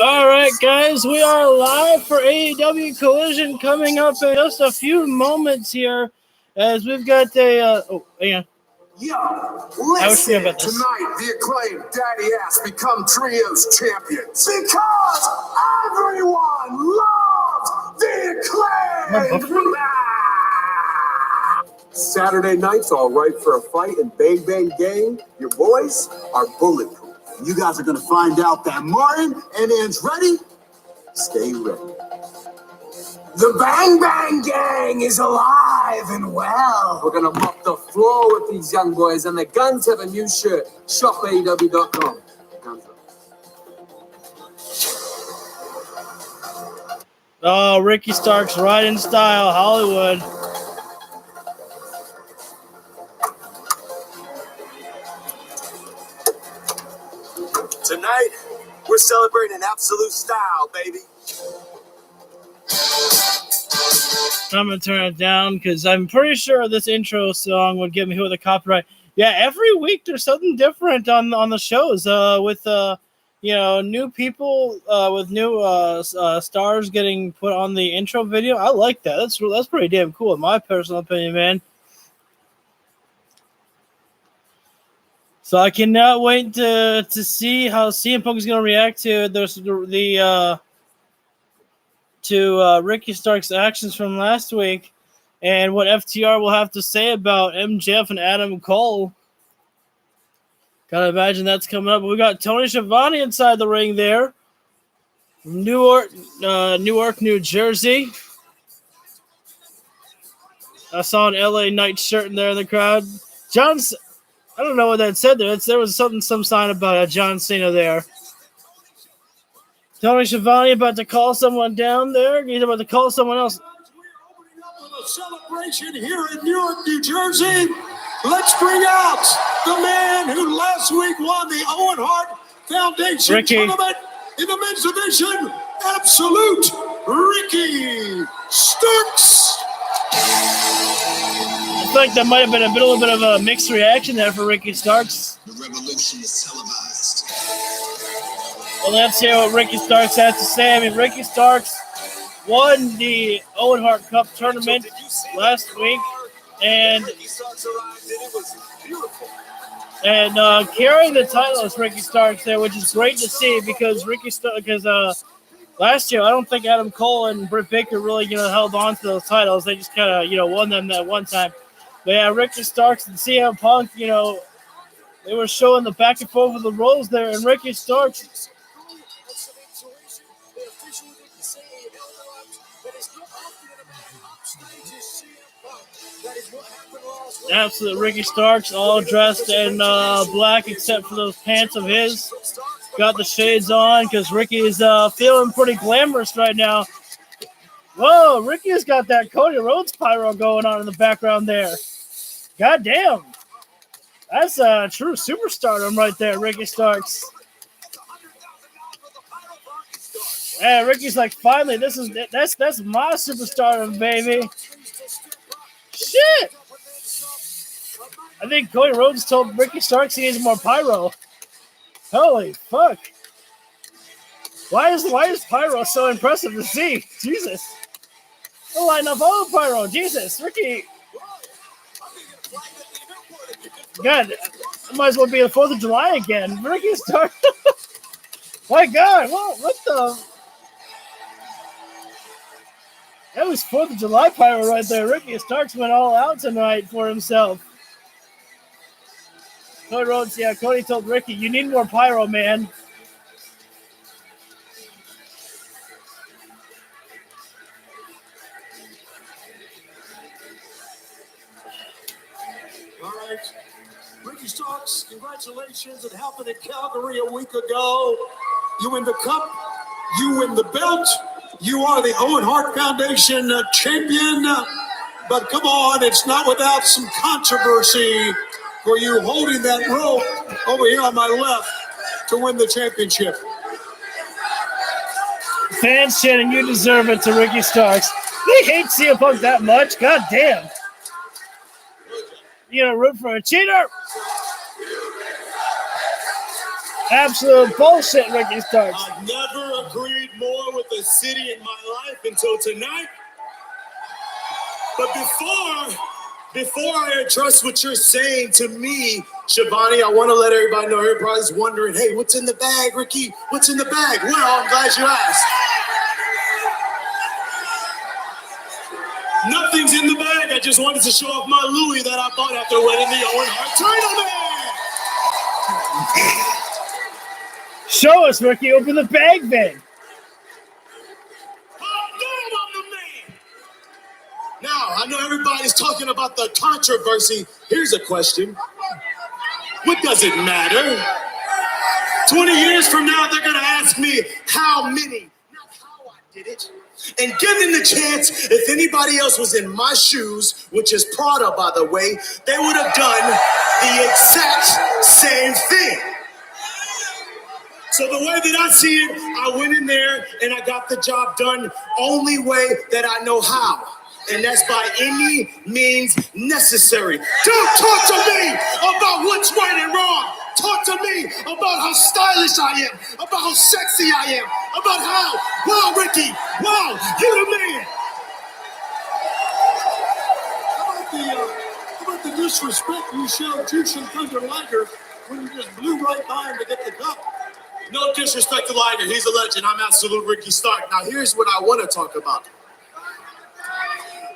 All right, guys, we are live for AEW Collision coming up in just a few moments here, as we've got a hang on. Yo, listen, tonight the Acclaimed Daddy Ass become Trios champions because everyone loves the Acclaimed. Saturday night's all right for a fight in Bang Bang Gang. Your boys are bulletproof. You guys are going to find out that Martin and Andretti stay ready. The Bang Bang Gang is alive and well. We're going to mop the floor with these young boys, and the Guns have a new shirt. Shop AEW.com. Guns up. Oh, Ricky Starks right in style, Hollywood. Tonight, we're celebrating absolute style, baby. I'm going to turn it down because I'm pretty sure this intro song would get me hit with a copyright. Yeah, every week there's something different on the shows with new people with new stars getting put on the intro video. I like that. That's pretty damn cool in my personal opinion, man. So I cannot wait to see how CM Punk is going to react to Ricky Stark's actions from last week, and what FTR will have to say about MJF and Adam Cole. Gotta imagine that's coming up. We got Tony Schiavone inside the ring there, from Newark, New Jersey. I saw an LA Knight shirt in there in the crowd. I don't know what that said there. There was some sign about John Cena there. Tony Schiavone about to call someone down there. He's about to call someone else. We're opening up with a celebration here in Newark, New Jersey. Let's bring out the man who last week won the Owen Hart Foundation tournament in the men's division. Absolute Ricky Starks. I feel like that might have been a little bit of a mixed reaction there for Ricky Starks. The revolution is televised. Well, let's hear what Ricky Starks has to say. I mean, Ricky Starks won the Owen Hart Cup tournament last week, and carrying the title is Ricky Starks there, which is great to see because last year I don't think Adam Cole and Britt Baker really held on to those titles. They just kind of won them that one time. But yeah, Ricky Starks and CM Punk, they were showing the back and forth of the roles there, and Ricky Starks. Absolute Ricky Starks, all dressed in black except for those pants of his. Got the shades on because Ricky is feeling pretty glamorous right now. Whoa, Ricky has got that Cody Rhodes pyro going on in the background there. God damn. That's a true superstardom right there, Ricky Starks. Yeah, Ricky's like, finally, that's my superstardom, baby. Shit. I think Cody Rhodes told Ricky Starks he needs more pyro. Holy fuck. Why is pyro so impressive to see? Jesus. I'll line up all the pyro. Jesus, Ricky. God, it might as well be the 4th of July again. Ricky Starks. My God, what the? That was 4th of July pyro right there. Ricky Starks went all out tonight for himself. Cody Rhodes, yeah, Cody told Ricky, you need more pyro, man. All right. Ricky Starks, congratulations. It happened in Calgary a week ago. You win the cup. You win the belt. You are the Owen Hart Foundation champion. But come on, it's not without some controversy for you holding that rope over here on my left to win the championship. Fans chanting, you deserve it to Ricky Starks. They hate CM Punk that much. God damn. You gonna root for a cheater? Absolute bullshit, Ricky Starks. I've never agreed more with a city in my life until tonight. But before I address what you're saying to me, Shivani, I want to let everybody know, everybody's wondering, hey, what's in the bag, Ricky? What's in the bag? Well, I'm glad you asked. Nothing's in the bag. I just wanted to show off my Louis that I bought after winning the Owen Hart title, man. Show us, Ricky. Open the bag, then. Now, I know everybody's talking about the controversy. Here's a question. What does it matter? 20 years from now, they're going to ask me how many, not how I did it. And given the chance, if anybody else was in my shoes, which is Prada, by the way, they would have done the exact same thing. So the way that I see it, I went in there and I got the job done only way that I know how. And that's by any means necessary. Don't talk to me about what's right and wrong. Talk to me about how stylish I am, about how sexy I am, about how, wow, Ricky, wow, you're the man. How about the disrespect you showed Jushin Thunder Liger when you just blew right by him to get the cup? No disrespect to Liger, he's a legend. I'm absolute Ricky Stark. Now here's what I want to talk about.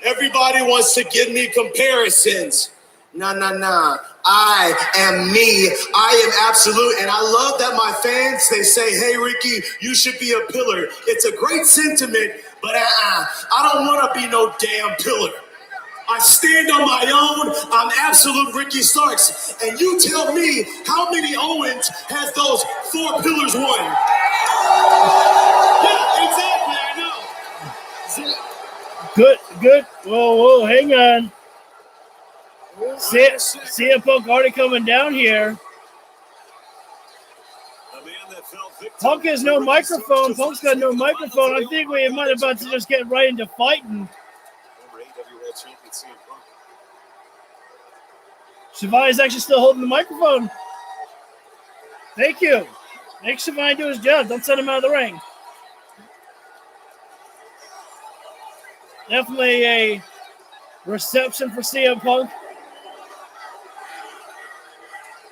Everybody wants to give me comparisons. Nah. I am me. I am absolute. And I love that my fans, they say, hey, Ricky, you should be a pillar. It's a great sentiment, but I don't want to be no damn pillar. I stand on my own. I'm absolute Ricky Starks. And you tell me how many Owens has those 4 pillars won? Yeah, exactly. I know. Good. Whoa, hang on. CM Punk already coming down here. Punk has no microphone. Punk's got no microphone. I think we might about to just get right into fighting. Shivani's actually still holding the microphone. Thank you. Make Shivani do his job. Don't send him out of the ring. Definitely a reception for CM Punk.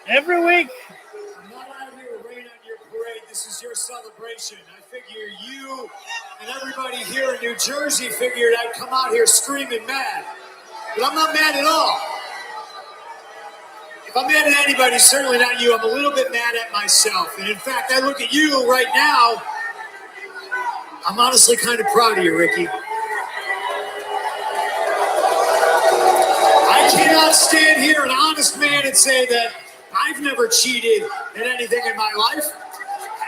Every week. I'm not out here to rain on your parade. This is your celebration. I figure you and everybody here in New Jersey figured I'd come out here screaming mad. But I'm not mad at all. If I'm mad at anybody, certainly not you. I'm a little bit mad at myself. And in fact, I look at you right now. I'm honestly kind of proud of you, Ricky. I cannot stand here, an honest man, and say that I've never cheated in anything in my life.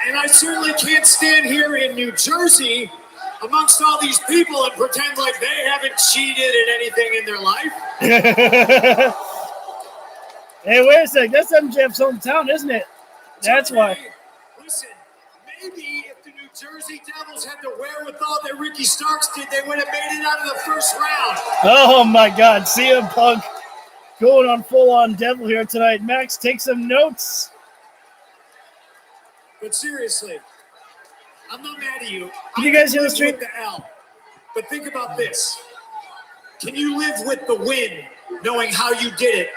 And I certainly can't stand here in New Jersey amongst all these people and pretend like they haven't cheated in anything in their life. Hey, wait a sec. That's MJF's hometown, isn't it? That's why. Listen, maybe if the New Jersey Devils had the wherewithal that Ricky Starks did, they would have made it out of the first round. Oh, my God. CM Punk going on full-on devil here tonight. Max, take some notes. But seriously, I'm not mad at you. Can you guys hear the stream? With the L. But think about this. Can you live with the win, knowing how you did it?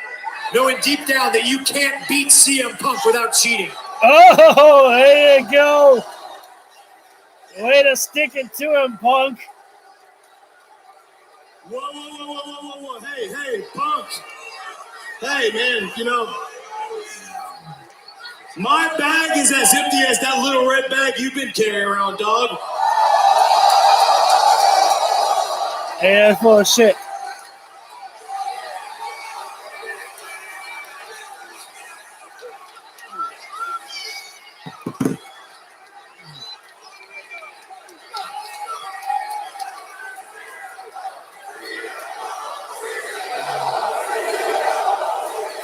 Knowing deep down that you can't beat CM Punk without cheating. Oh, there you go. Way to stick it to him, Punk. Whoa. Hey, Punk. Hey, man, you know, my bag is as empty as that little red bag you've been carrying around, dog. Hey, that's full of shit.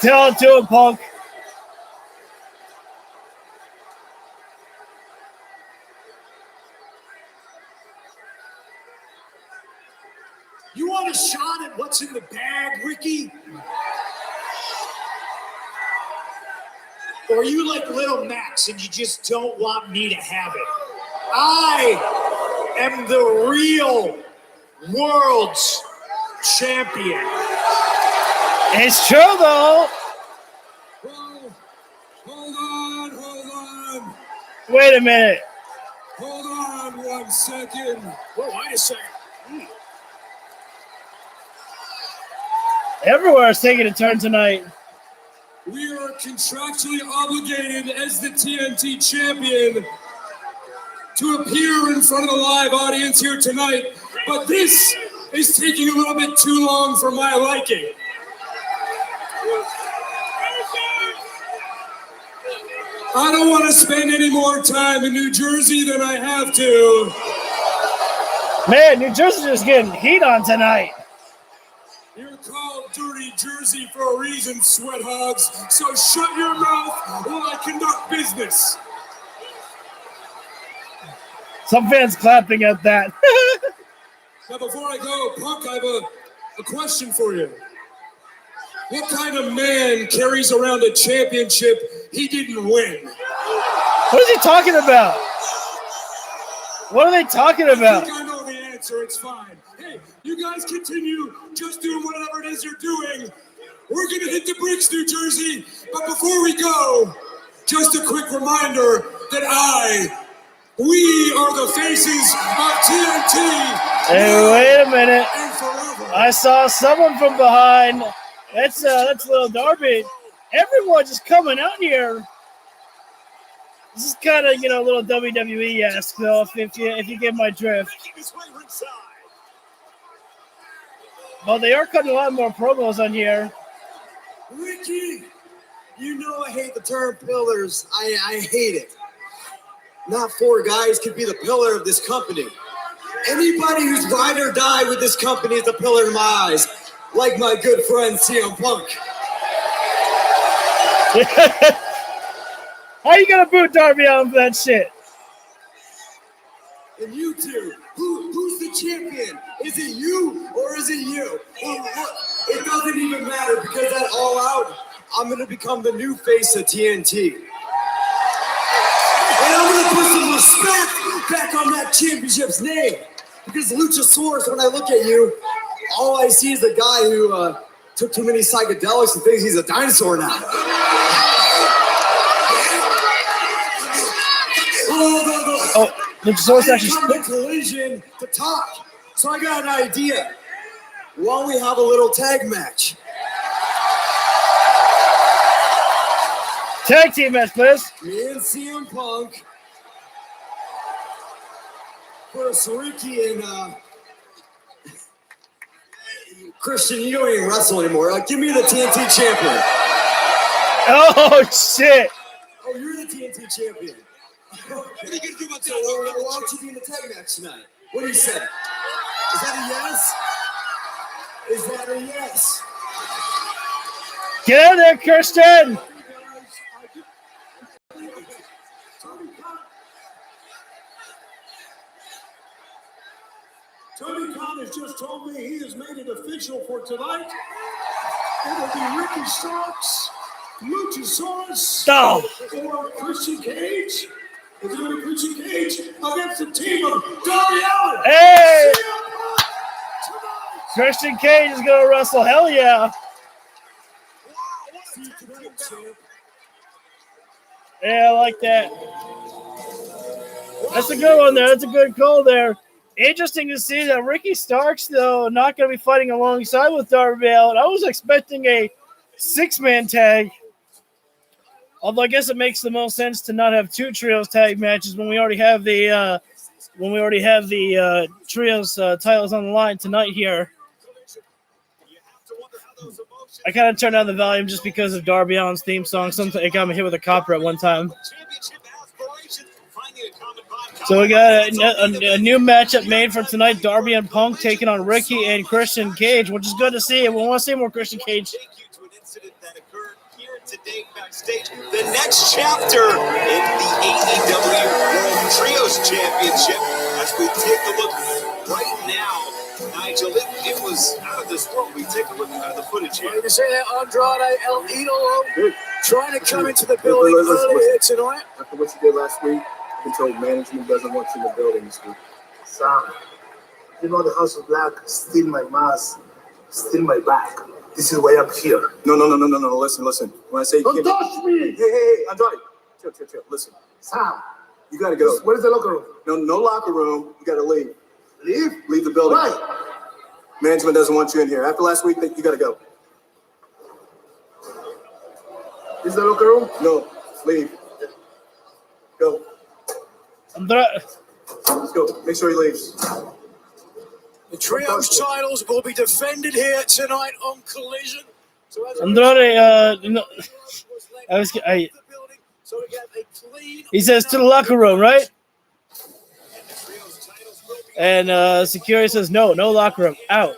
Tell it to him, Punk. You want a shot at what's in the bag, Ricky? Or are you like Little Max and you just don't want me to have it? I am the real world's champion. It's true, though. Hold on. Wait a minute. Hold on 1 second. Whoa, wait a second. Everywhere is taking a turn tonight. We are contractually obligated as the TNT champion to appear in front of the live audience here tonight, but this is taking a little bit too long for my liking. I don't want to spend any more time in New Jersey than I have to. Man, New Jersey's just getting heat on tonight. You're called Dirty Jersey for a reason, sweat hogs, so shut your mouth while I conduct business. Some fans clapping at that. Now, before I go, Punk, I have a question for you. What kind of man carries around a championship he didn't win? What is he talking about? What are they talking I about? think I know the answer. It's fine. Hey, you guys continue just doing whatever it is you're doing. We're going to hit the bricks, New Jersey. But before we go, just a quick reminder that we are the faces of TNT. Hey, wait a minute. And forever. I saw someone from behind. That's Little Darby. Everyone just coming out here. This is kind of, a little WWE-esque, though, if you get my drift. Well, they are cutting a lot more promos on here. Ricky, you know I hate the term pillars. I hate it. Not four guys could be the pillar of this company. Anybody who's ride or die with this company is the pillar in my eyes, like my good friend CM Punk. How you gonna boot Darby out for that shit? And you two, who's the champion? Is it you or is it you? It doesn't even matter because at All Out, I'm gonna become the new face of TNT. And I'm gonna put some respect back on that championship's name. Because Luchasaurus, when I look at you, all I see is a guy who took too many psychedelics and thinks he's a dinosaur now. Oh, Luchasaurus I actually didn't come to Collision to talk. So I got an idea. Why don't we have a little tag match? tag team match, please. Me and CM Punk versus Ricky and Christian. You don't even wrestle anymore. Give me the TNT champion. Oh shit! Oh, you're the TNT champion. What are you gonna do about that? Why don't you be in the tag match tonight? What do you say? Is that a yes? Is that a yes? Get out of there, Kirsten! Tony Khan has just told me he has made it official for tonight. It will be Ricky Starks, Luchasaurus, Oh. or Christian Cage. It's going to be Christian Cage against the team of Darby Allin. Hey! CM Punk tonight. Christian Cage is gonna wrestle. Hell yeah! See you tonight, champ. Yeah, I like that. That's a good one there. That's a good call there. Interesting to see that Ricky Starks, though, not going to be fighting alongside with Darby Allin. I was expecting a six-man tag. Although I guess it makes the most sense to not have two trios tag matches when we already have the trios titles on the line tonight here. I kind of turned down the volume just because of Darby Allin's theme song. Something it got me hit with a copyright one time. So we got a new matchup made for tonight. Darby and Punk taking on Ricky and Christian Cage, which is good to see. We want to see more Christian Cage. Today backstage, the next chapter in the AEW World Trios Championship as we take a look right now. Nigel, it was out of this world. We take a look at the footage here. You say that Andrade El Idolo trying to come into the building early here tonight. After what you did last week, I've been told management doesn't want you in the building this week. Sam, you know the House of Black steal my mask, steal my back. This is why I'm here. No. Listen. When I say Don't touch me! Hey, Andrade. Chill. Listen. Sam, You gotta go. where's the locker room? No locker room. You gotta leave. Leave? Leave the building. Why? Management doesn't want you in here. After last week, you gotta go. Is the locker room? No, leave. Go. Let's go. Make sure he leaves. The trios titles will be defended here tonight on Collision. So as Andrade, he says to the locker room, right? And security says, no locker room, out.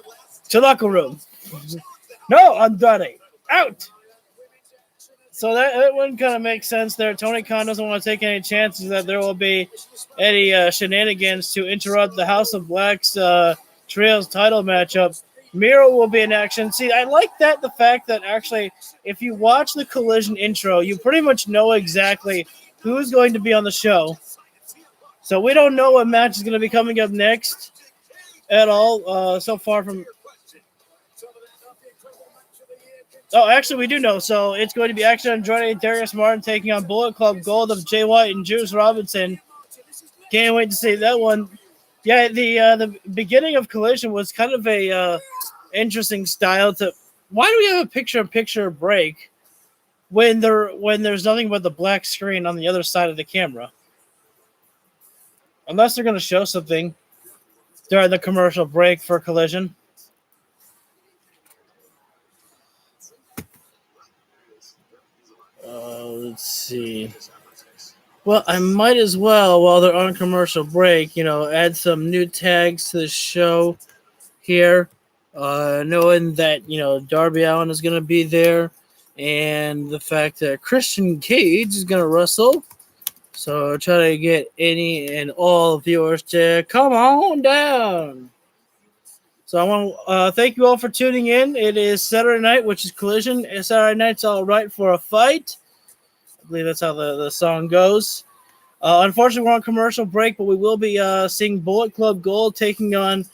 To locker room. No, Andrade, out. So that one kind of makes sense there. Tony Khan doesn't want to take any chances that there will be any shenanigans to interrupt the House of Black's Trios title matchup. Miro will be in action. See, I like the fact that actually, if you watch the Collision intro, you pretty much know exactly who's going to be on the show. So we don't know what match is going to be coming up next at all so far from... Oh, actually, we do know. So it's going to be Action Andrade, Darius Martin taking on Bullet Club Gold of Jay White and Juice Robinson. Can't wait to see that one. Yeah, the beginning of Collision was kind of a interesting style to. Why do we have a picture-in-picture break when there's nothing but the black screen on the other side of the camera? Unless they're going to show something during the commercial break for Collision. Let's see. Well, I might as well, while they're on commercial break, add some new tags to the show here, knowing that, Darby Allin is going to be there, and the fact that Christian Cage is going to wrestle. So try to get any and all viewers to come on down. So I want to thank you all for tuning in. It is Saturday night, which is Collision. Saturday night's all right for a fight. I believe that's how the song goes. Unfortunately, we're on commercial break, but we will be seeing Bullet Club Gold taking on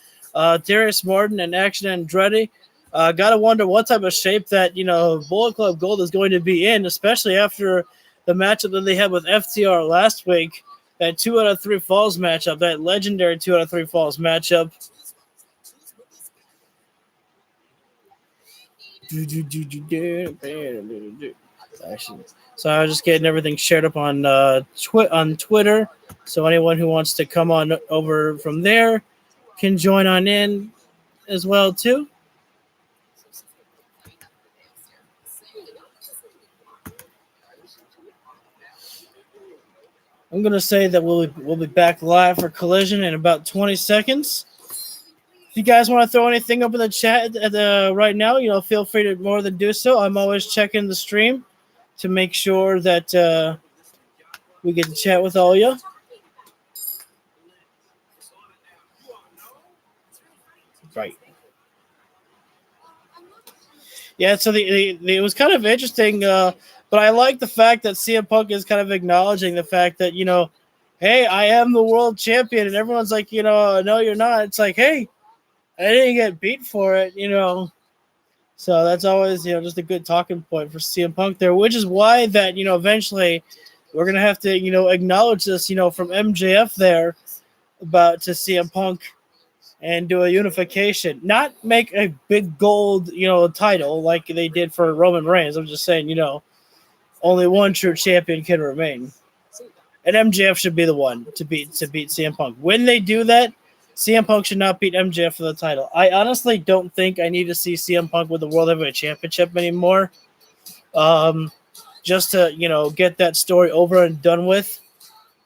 Darius Martin and Action Andretti. Gotta wonder what type of shape that Bullet Club Gold is going to be in, especially after the matchup that they had with FTR last week. That 2 out of 3 falls matchup, that legendary 2 out of 3 falls matchup. So I was just getting everything shared up on Twitter. So anyone who wants to come on over from there can join on in as well too. I'm gonna say that we'll be back live for Collision in about 20 seconds. If you guys want to throw anything up in the chat right now, feel free to more than do so. I'm always checking the stream to make sure that we get to chat with all you. Right. Yeah, so it was kind of interesting, but I like the fact that CM Punk is kind of acknowledging the fact that, hey, I am the world champion, and everyone's like, no, you're not. It's like, hey, I didn't get beat for it, So that's always, just a good talking point for CM Punk there, which is why that, eventually we're going to have to, acknowledge this, from MJF there to CM Punk and do a unification. Not make a big gold, title like they did for Roman Reigns. I'm just saying, only one true champion can remain. And MJF should be the one to beat CM Punk. When they do that, CM Punk should not beat MJF for the title. I honestly don't think I need to see CM Punk with the World Heavyweight Championship anymore. Just to, get that story over and done with.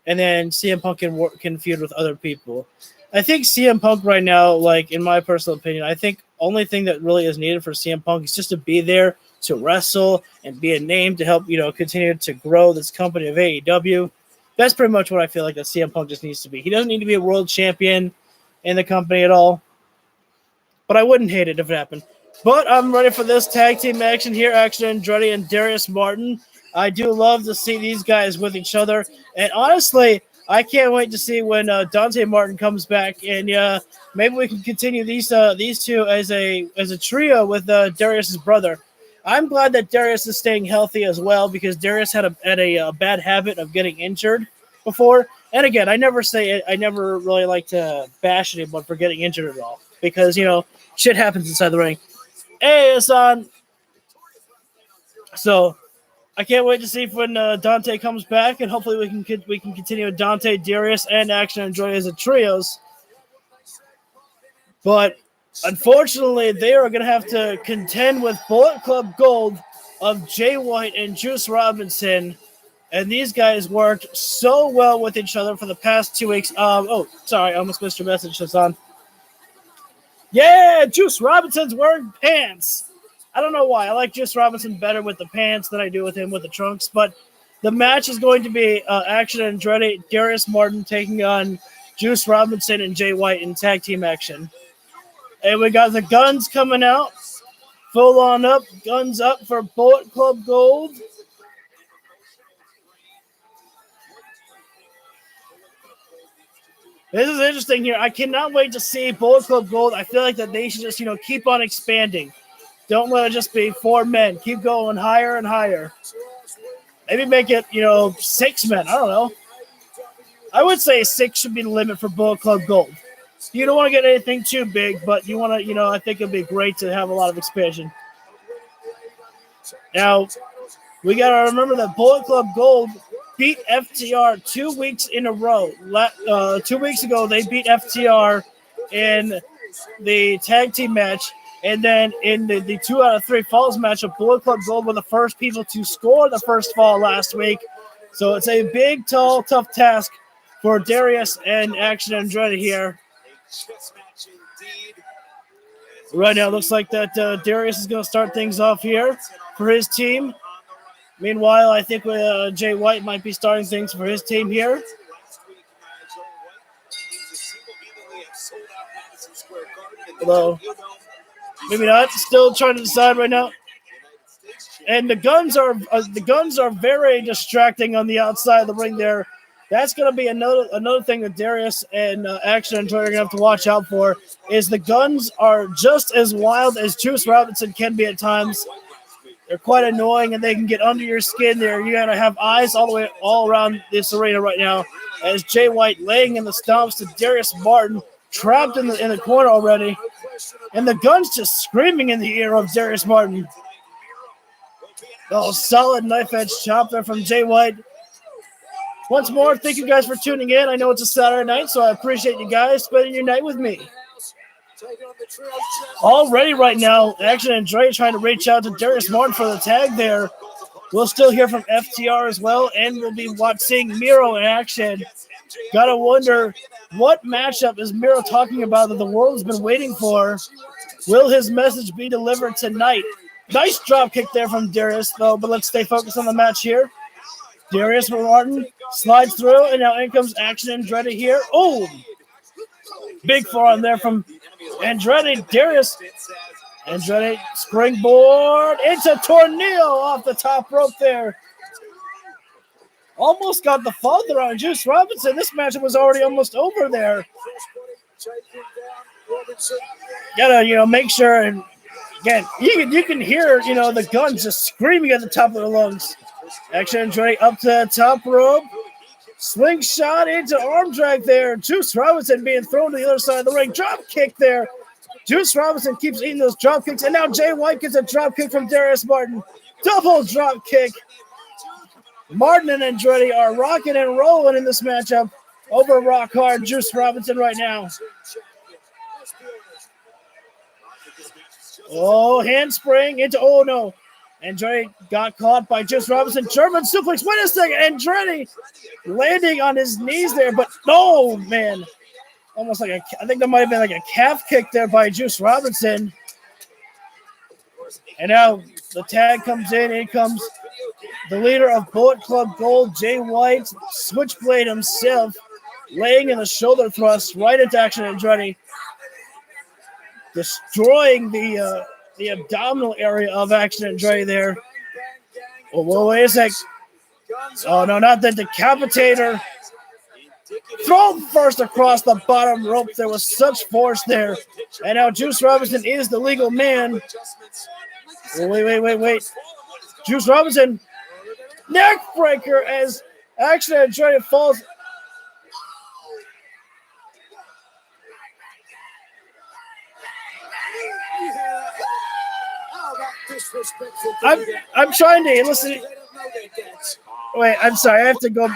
And then CM Punk can feud with other people. I think CM Punk right now, like in my personal opinion, I think only thing that really is needed for CM Punk is just to be there to wrestle and be a name to help, continue to grow this company of AEW. That's pretty much what I feel like that CM Punk just needs to be. He doesn't need to be a world champion in the company at all. But I wouldn't hate it if it happened. But I'm ready for this tag team action here. Action Andretti and Darius Martin I do love to see these guys with each other. And honestly, I can't wait to see when Dante Martin comes back, and maybe we can continue these two as a trio with Darius's brother. I'm glad that Darius is staying healthy as well, because Darius had a bad habit of getting injured before. And again, I never really like to bash anyone for getting injured at all, because shit happens inside the ring. Hey, Hassan. So I can't wait to see when Dante comes back, and hopefully we can continue with Dante, Darius, and Action and Joy as a trios. But unfortunately, they are going to have to contend with Bullet Club Gold of Jay White and Juice Robinson. And these guys worked so well with each other for the past 2 weeks. Sorry, I almost missed your message, Hassan. Yeah, Juice Robinson's wearing pants. I don't know why. I like Juice Robinson better with the pants than I do with him with the trunks. But the match is going to be Action Andretti, Darius Martin taking on Juice Robinson and Jay White in tag team action. And we got the Guns coming out. Full on up. Guns up for Bullet Club Gold. This is interesting here. I cannot wait to see Bullet Club Gold. I feel like that they should just, keep on expanding. Don't let it just be 4 men. Keep going higher and higher. Maybe make it, 6 men. I don't know. I would say 6 should be the limit for Bullet Club Gold. You don't want to get anything too big, but you want to, I think it'd be great to have a lot of expansion. Now, we got to remember that Bullet Club Gold beat FTR 2 weeks in a row. 2 weeks ago, they beat FTR in the tag team match. And then in the 2 out of 3 falls matchup, Bullet Club Gold were the first people to score the first fall last week. So it's a big, tall, tough task for Darius and Action Andretti here. Right now, it looks like that Darius is going to start things off here for his team. Meanwhile, I think Jay White might be starting things for his team here. Although, maybe not. Still trying to decide right now. And the guns are very distracting on the outside of the ring there. That's going to be another thing that Darius and Action and Joy are going to have to watch out for, is the Guns are just as wild as Juice Robinson can be at times. They're quite annoying, and they can get under your skin there. You got to have eyes all around this arena right now, as Jay White laying in the stomps to Darius Martin, trapped in the corner already. And the Guns just screaming in the ear of Darius Martin. Oh, solid knife edge chop there from Jay White. Once more, thank you guys for tuning in. I know it's a Saturday night, so I appreciate you guys spending your night with me. Already right now, Action and Dre trying to reach out to Darius Martin for the tag there. We'll still hear from FTR as well, and we'll be seeing Miro in action. Gotta wonder, what matchup is Miro talking about that the world has been waiting for? Will his message be delivered tonight? Nice drop kick there from Darius, though, but let's stay focused on the match here. Darius Martin slides through, and now in comes Action Andretti here. Oh, big forearm there from Andretti. Darius Andretti springboard into tornado off the top rope there. Almost got the father on Juice Robinson. This matchup was already almost over there. Gotta, make sure, and again, you can hear, the Guns just screaming at the top of their lungs. Action Andretti up to the top rope. Slingshot into arm drag there. Juice Robinson being thrown to the other side of the ring. Drop kick there. Juice Robinson keeps eating those drop kicks. And now Jay White gets a drop kick from Darius Martin. Double drop kick. Martin and Andretti are rocking and rolling in this matchup over rock hard Juice Robinson right now. Oh, handspring into, oh no. Andretti got caught by Juice Robinson. German suplex. Wait a second. Andretti landing on his knees there, but no, man. Almost like I think that might have been like a calf kick there by Juice Robinson. And now the tag comes in. In comes the leader of Bullet Club Gold, Jay White, Switchblade himself, laying in the shoulder thrust right into Action Andretti, destroying the abdominal area of Action Andretti there. Oh, wait a sec. Oh, no, not the decapitator. Thrown first across the bottom rope. There was such force there. And now Juice Robinson is the legal man. Oh, wait. Juice Robinson. Neck breaker as Action Andretti falls. I'm trying to listen. Wait, I'm sorry. I have to go.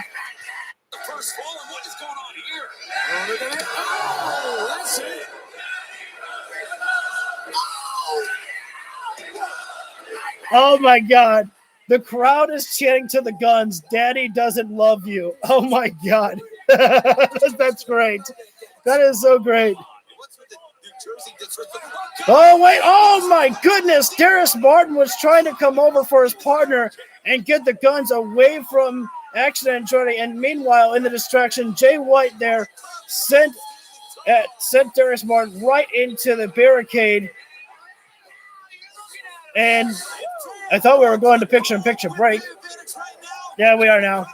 Oh my God. The crowd is chanting to the Guns, Daddy doesn't love you. Oh my God. That's great. That is so great. Oh, wait. Oh my goodness. Darius Martin was trying to come over for his partner and get the Guns away from Action Andretti. And meanwhile, in the distraction, Jay White there sent Darius Martin right into the barricade. And I thought we were going to picture-in-picture break. Yeah, we are now.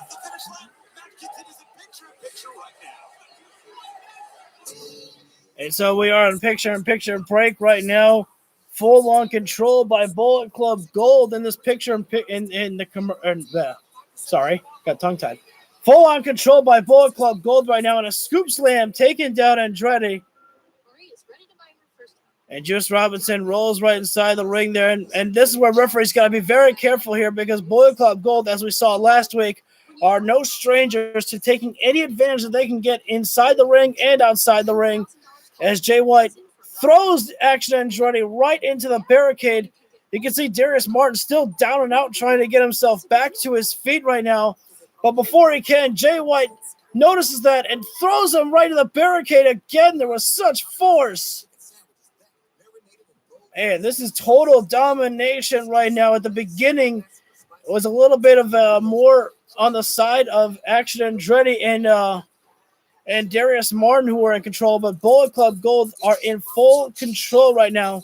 And so we are in picture-in-picture break right now. Full on control by Bullet Club Gold in this picture in the sorry, got tongue-tied. Full on control by Bullet Club Gold right now, and a scoop slam taking down Andretti. And Juice Robinson rolls right inside the ring there. And this is where referees got to be very careful here, because Bullet Club Gold, as we saw last week, are no strangers to taking any advantage that they can get inside the ring and outside the ring. As Jay White throws Action Andretti right into the barricade. You can see Darius Martin still down and out trying to get himself back to his feet right now. But before he can, Jay White notices that and throws him right to the barricade again. There was such force. And this is total domination right now. At the beginning, it was a little bit of more on the side of Action Andretti and Darius Martin, who were in control, but Bullet Club Gold are in full control right now.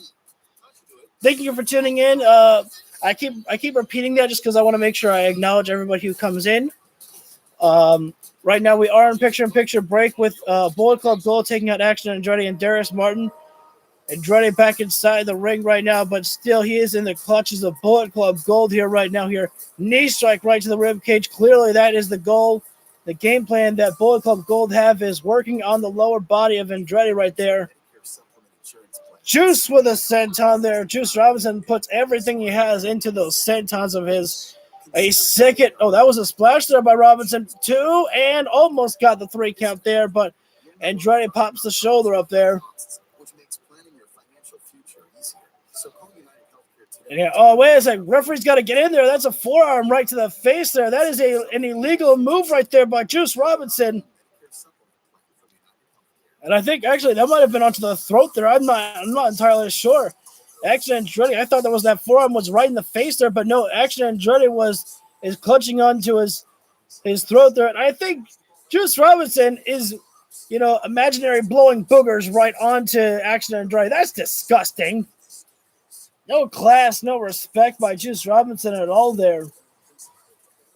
Thank you for tuning in. I keep repeating that just because I want to make sure I acknowledge everybody who comes in. Right now, we are in picture-in-picture break with Bullet Club Gold taking out Action Andretti and Darius Martin. Andretti back inside the ring right now, but still he is in the clutches of Bullet Club Gold here right now. Here, knee strike right to the rib cage. Clearly, that is the goal. The game plan that Bullet Club Gold have is working on the lower body of Andretti right there. Juice with a senton there. Juice Robinson puts everything he has into those sentons of his. A second. Oh, that was a splash there by Robinson. 2, and almost got the 3 count there, but Andretti pops the shoulder up there. Yeah. Oh, wait a second. Referee's got to get in there. That's a forearm right to the face there. That is an illegal move right there by Juice Robinson. And I think, actually, that might have been onto the throat there. I'm not entirely sure. Action Andretti, I thought that forearm was right in the face there, but no, Action Andretti is clutching onto his throat there. And I think Juice Robinson is, imaginary blowing boogers right onto Action Andretti. That's disgusting. No class, no respect by Juice Robinson at all there.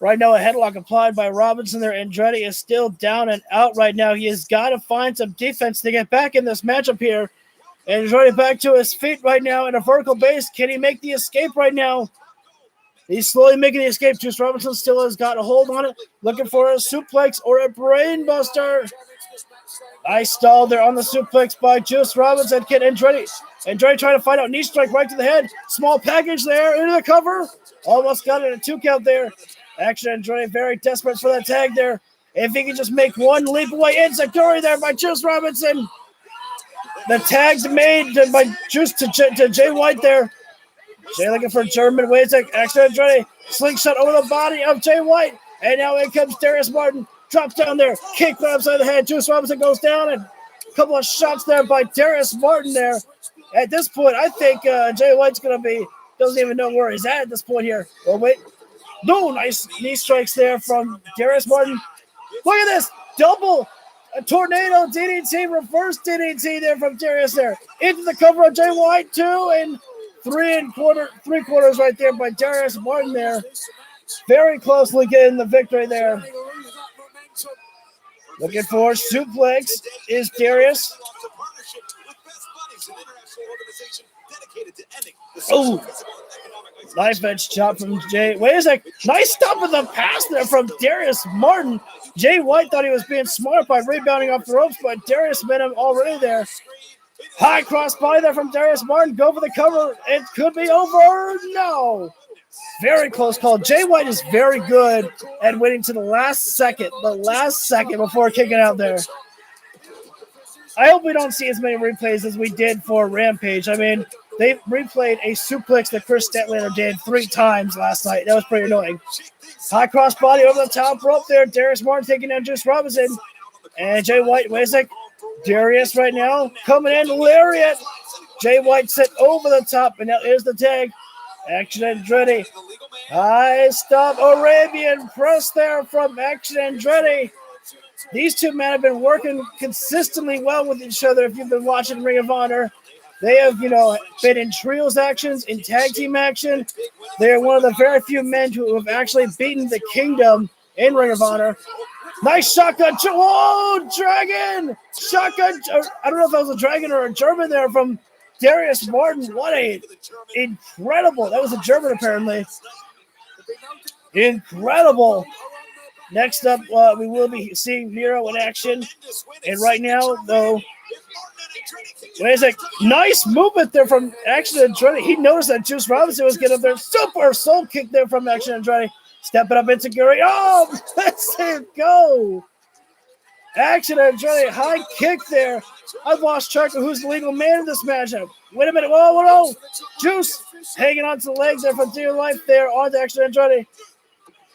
Right now, a headlock applied by Robinson there. Andretti is still down and out right now. He has got to find some defense to get back in this matchup here. Andretti back to his feet right now in a vertical base. Can he make the escape right now? He's slowly making the escape. Juice Robinson still has got a hold on it. Looking for a suplex or a brain buster. Nice stall there on the suplex by Juice Robinson. Can Andretti trying to find out knee strike right to the head. Small package there into the cover. Almost got it, a 2 count there. Action Andretti very desperate for that tag there. If he can just make one leap away. Insecurity there by Juice Robinson. The tag's made by Juice to Jay White there. Jay looking for German. Wait a sec. Action Andretti slingshot over the body of Jay White. And now in comes Darius Martin. Drops down there. Kick right upside the head. Juice Robinson goes down. And a couple of shots there by Darius Martin there. At this point, I think Jay White's going to be, doesn't even know where he's at this point here. Oh, wait. No, nice knee strikes there from Darius Martin. Look at this. Double a tornado DDT, reverse DDT there from Darius there. Into the cover of Jay White, 2 and 3 quarters right there by Darius Martin there. very closely getting the victory there. Looking for suplex is Darius. Oh, knife edge chop from Jay. Wait a sec. Nice stop of the pass there from Darius Martin. Jay White thought he was being smart by rebounding off the ropes, but Darius met him already there. High cross body there from Darius Martin. Go for the cover. It could be over. No. Very close call. Jay White is very good at waiting to the last second before kicking out there. I hope we don't see as many replays as we did for Rampage. I mean, they replayed a suplex that Chris Statlander did 3 times last night. That was pretty annoying. High cross body over the top rope there. Darius Martin taking down Juice Robinson. And Jay White, wait a sec. Darius right now coming in. Lariat. Jay White set over the top, and now is the tag. Action Andretti. High stop Arabian press there from Action Andretti. These two men have been working consistently well with each other. If you've been watching Ring of Honor, they have, been in trios actions, in tag team action. They are one of the very few men who have actually beaten the Kingdom in Ring of Honor. Nice shotgun. Oh, dragon! Shotgun. I don't know if that was a dragon or a German there from Darius Martin. What a incredible. That was a German apparently. Incredible. Next up, we will be seeing Miro in action. And right now, though, wait a sec. Nice movement there from Action Andretti. He noticed that Juice Robinson was getting up there. Super soul kick there from Action Andretti. Stepping up into Gary. Oh, let's it go. Action Andretti, high kick there. I've lost track of who's the legal man in this matchup. Wait a minute. Whoa. Juice hanging onto the legs there from Dear Life there on to Action Andretti.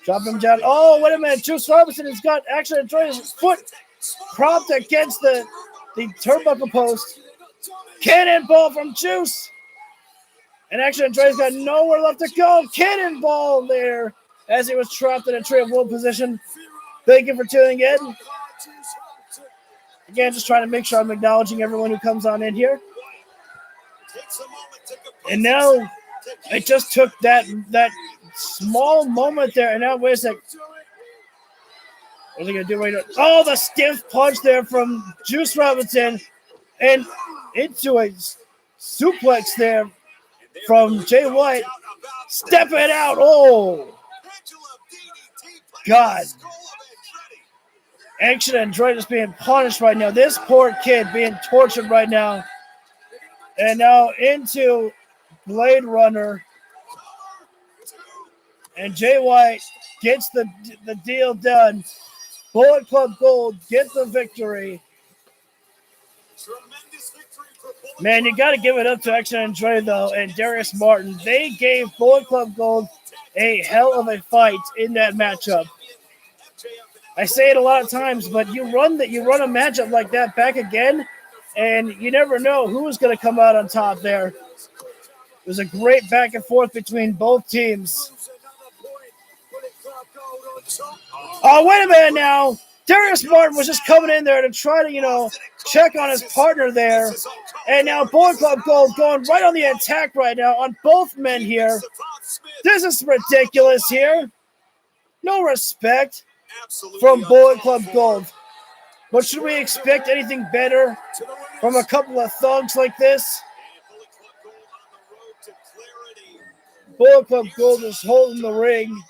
Drop him down. Oh, wait a minute. Juice Robinson has got Action Andretti's foot propped against the turnbuckle post. Cannonball from Juice. And Action Andretti's got nowhere left to go. Cannonball there as he was trapped in a tree of wood position. Thank you for tuning in. Again, just trying to make sure I'm acknowledging everyone who comes on in here. And now it just took that small moment there. And now, wait a sec. What's he going to do right now? Oh, the stiff punch there from Juice Robinson. And into a suplex there from Jay White. Stepping out. Oh, God. Action Andretti is being punished right now. This poor kid being tortured right now. And now into Blade Runner. And Jay White gets the deal done. Bullet Club Gold get the victory. Man, you got to give it up to Action Andretti, though, and Darius Martin. They gave Bullet Club Gold a hell of a fight in that matchup. I say it a lot of times, but you run a matchup like that back again, and you never know who's going to come out on top there. It was a great back and forth between both teams. Oh, wait a minute now. Darius Martin was just coming in there to try to, check on his partner there. And now Bullet Club Gold going right on the attack right now on both men here. This is ridiculous here. No respect from Bullet Club Gold. But should we expect anything better from a couple of thugs like this? Bullet Club Gold is holding the ring.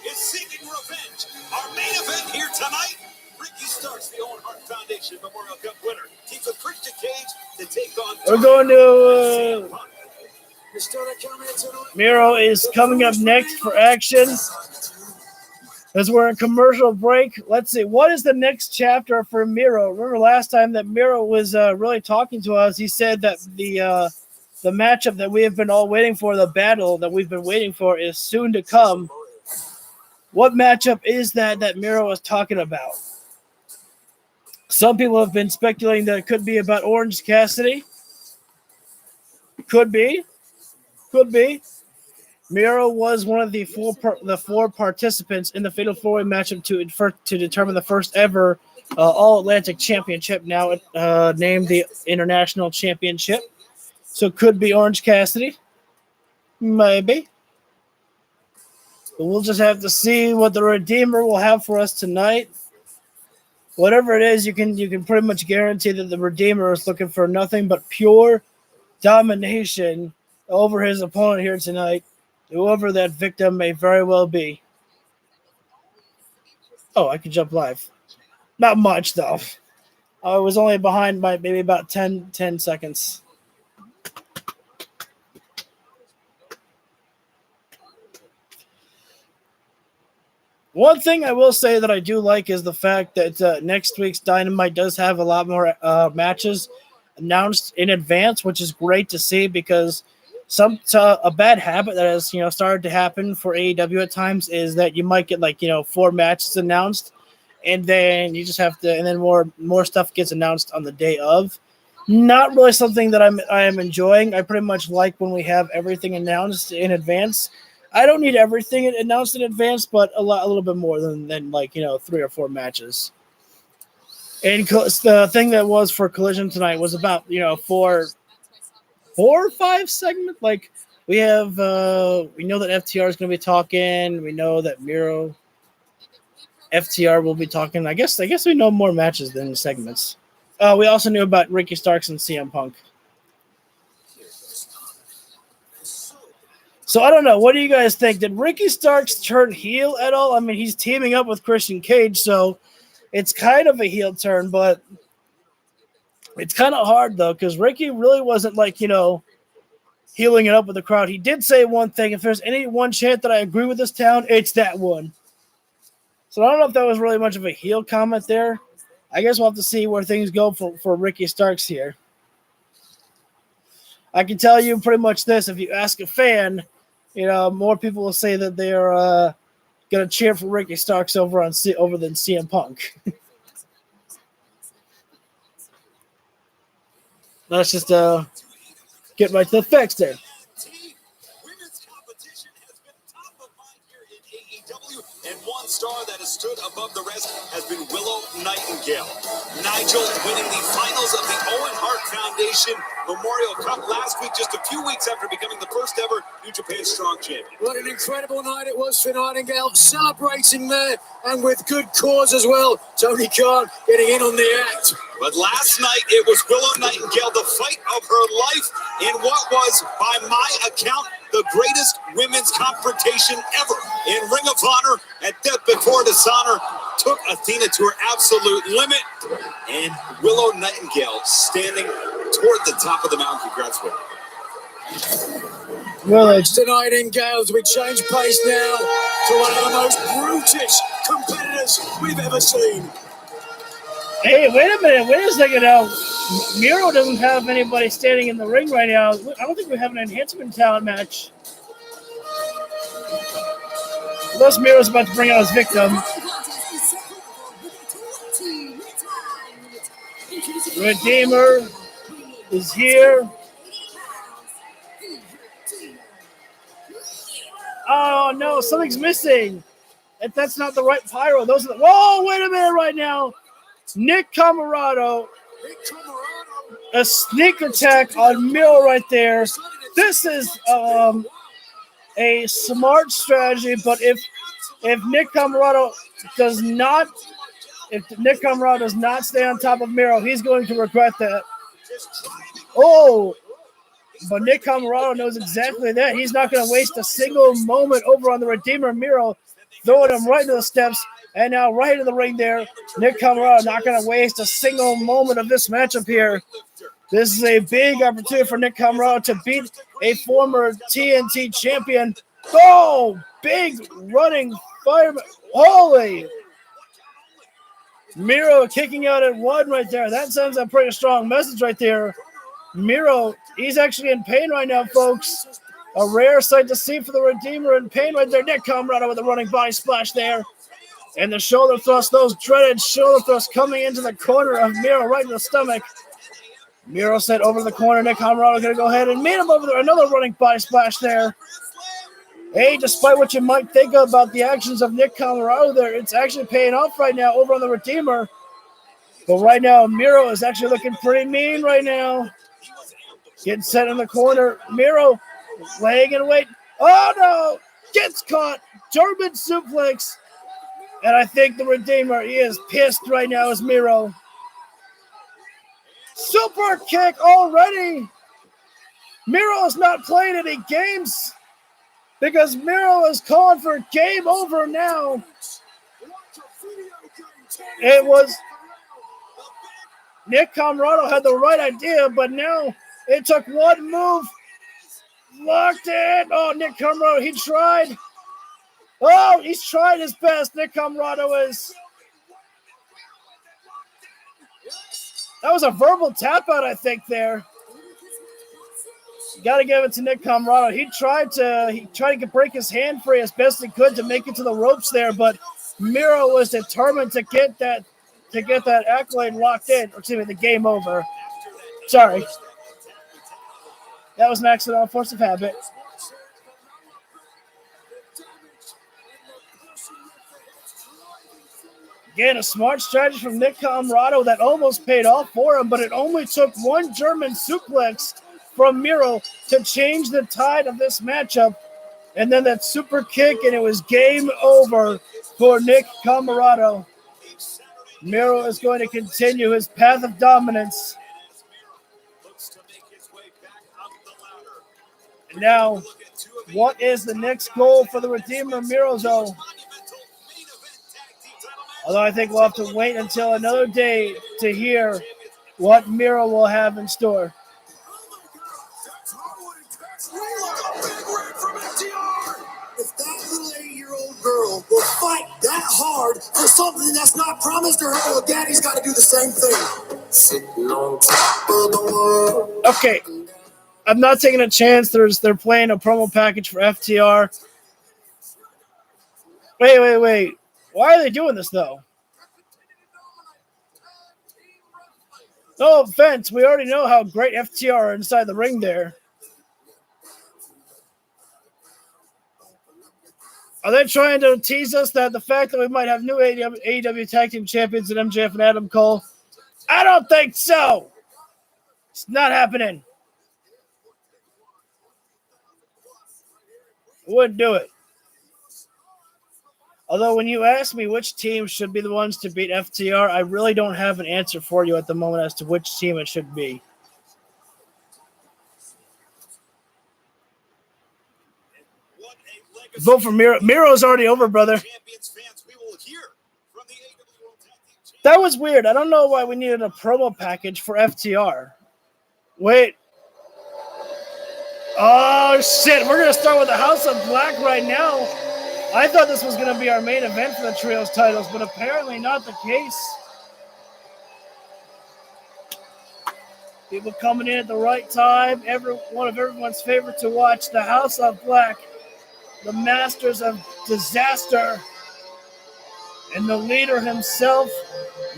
Is seeking revenge. Our main event here tonight, Ricky Starks, the Owen Hart Foundation Memorial Cup winner, teams of Christian Cage to take on. We're going to Miro is coming up next for action. As we're in commercial break, let's see, what is the next chapter for Miro? Remember last time that Miro was really talking to us, he said that the matchup that we have been all waiting for, the battle that we've been waiting for, is soon to come. What matchup is that Miro was talking about? Some people have been speculating that it could be about Orange Cassidy. Could be. Miro was one of the four participants in the Fatal 4-Way matchup to determine the first ever All-Atlantic Championship now named the International Championship. So it could be Orange Cassidy. Maybe. But we'll just have to see what the Redeemer will have for us tonight. Whatever it is, you can pretty much guarantee that the Redeemer is looking for nothing but pure domination over his opponent here tonight, whoever that victim may very well be. Oh, I can jump live. Not much, though. I was only behind by maybe about 10 seconds. One thing I will say that I do like is the fact that next week's Dynamite does have a lot more matches announced in advance, which is great to see because a bad habit that has started to happen for AEW at times is that you might get 4 matches announced, and then you just have to, and then more stuff gets announced on the day of. Not really something that I am enjoying. I pretty much like when we have everything announced in advance. I don't need everything announced in advance, but a little bit more than 3 or 4 matches. And the thing that was for Collision tonight was about 4 or 5 segments. Like we have, we know that FTR is going to be talking. We know that Miro, FTR will be talking. I guess we know more matches than segments. We also knew about Ricky Starks and CM Punk. So I don't know. What do you guys think? Did Ricky Starks turn heel at all? I mean, he's teaming up with Christian Cage, so it's kind of a heel turn, but it's kind of hard, though, because Ricky really wasn't healing it up with the crowd. He did say one thing. If there's any one chant that I agree with this town, it's that one. So I don't know if that was really much of a heel comment there. I guess we'll have to see where things go for Ricky Starks here. I can tell you pretty much this. If you ask a fan, more people will say that they're going to cheer for Ricky Starks over than CM Punk. Let's just get right to the facts there. Women's competition has been top of mind here in AEW, and one star that has stood above the rest has been Willow Nightingale. Nigel winning the finals of the Owen Hart Foundation Memorial Cup last week, just a few weeks after becoming the first ever New Japan Strong Champion. What an incredible night it was for Nightingale, celebrating there, and with good cause as well. Tony Khan getting in on the act. But last night, it was Willow Nightingale, the fight of her life, in what was, by my account, the greatest women's confrontation ever in Ring of Honor. At Death Before Dishonor, took Athena to her absolute limit, and Willow Nightingale standing toward the top of the mountain. Congrats, Willow. Well, To Nightingale as we change pace now to one of the most brutish competitors we've ever seen. hey, wait a minute. Wait a second now. Miro doesn't have anybody standing in the ring right now. I don't think we have an enhancement talent match. Unless Miro's about to bring out his victim. Redeemer is here. Oh no, something's missing. If that's not the right pyro, those are the. Whoa, wait a minute right now. Nick Camarado. A sneak attack on Miro right there. This is a smart strategy, but if Nick Camarado does not stay on top of Miro, he's going to regret that. Oh, but Nick Camarado knows exactly that. He's not going to waste a single moment over on the Redeemer Miro, throwing him right into the steps, and now right into the ring there. Nick Camarado not going to waste a single moment of this matchup here. This is a big opportunity for Nick Camarado to beat a former TNT champion. Oh, big running fireman. Holy. Miro kicking out at 1 right there. That sends a pretty strong message right there. Miro, he's actually in pain right now, folks. A rare sight to see for the Redeemer in pain right there. Nick Camarado with a running body splash there. And the shoulder thrust, those dreaded shoulder thrusts coming into the corner of Miro right in the stomach. Miro sent over the corner. Nick Camarado going to go ahead and meet him over there. Another running body splash there. Hey, despite what you might think about the actions of Nick Camarado there, it's actually paying off right now over on the Redeemer. But right now, Miro is actually looking pretty mean right now. Getting set in the corner. Miro laying in wait. Oh, no. Gets caught. German suplex. And I think the Redeemer, he is pissed right now as Miro. Super kick already. Miro is not playing any games because Miro is calling for game over now. It was Nick Comoroto had the right idea, but now it took one move. Locked in. Oh, Nick Comoroto, he tried. Oh, he's tried his best. Nick Comoroto is. That was a verbal tap out, I think, there. Got to give it to Nick Comoroto. He tried to break his hand free as best he could to make it to the ropes there, but Miro was determined to get that accolade locked in. Or excuse me, the game over. Sorry. That was an accidental force of habit. Again, a smart strategy from Nick Comoroto that almost paid off for him, but it only took one German suplex from Miro to change the tide of this matchup. And then that super kick, and it was game over for Nick Comoroto. Miro is going to continue his path of dominance. And now, what is the next goal for the Redeemer Mirozo? Although I think we'll have to wait until another day to hear what Miro will have in store. If that little 8-year-old girl will fight that hard for something that's not promised to her, well, daddy's got to do the same thing. Sitting on top of the world. Okay, I'm not taking a chance. They're playing a promo package for FTR. Wait. Why are they doing this, though? No offense. We already know how great FTR are inside the ring there. Are they trying to tease us that the fact that we might have new AEW Tag Team Champions in MJF and Adam Cole? I don't think so. It's not happening. Wouldn't do it. Although when you ask me which team should be the ones to beat FTR, I really don't have an answer for you at the moment as to which team it should be. Vote for Miro. Miro's already over, brother. That was weird. I don't know why we needed a promo package for FTR. Wait. Oh, shit. We're going to start with the House of Black right now. I thought this was going to be our main event for the Trios titles, but apparently not the case. People coming in at the right time. One of everyone's favorite to watch, the House of Black, the Masters of Disaster, and the leader himself,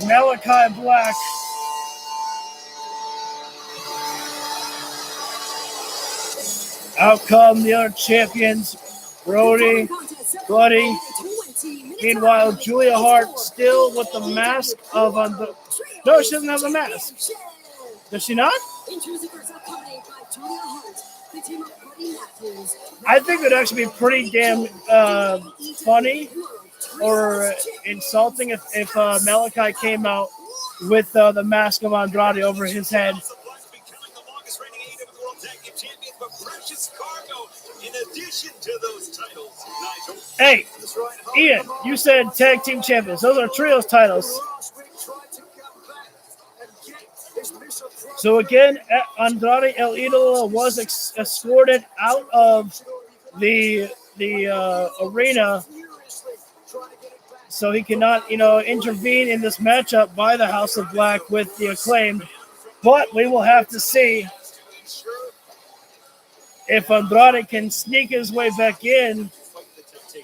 Malachi Black. Out come the other champions, Brody, Buddy. Meanwhile, Julia Hart still with the mask of no, she doesn't have the mask. Does she not? I think it would actually be pretty damn funny or insulting if Malachi came out with the mask of Andrade over his head. Hey, Ian, you said tag team champions. Those are trios titles. So again, Andrade El Idolo was escorted out of the arena, so he cannot, intervene in this matchup by the House of Black with the Acclaimed. But we will have to see if Andrade can sneak his way back in.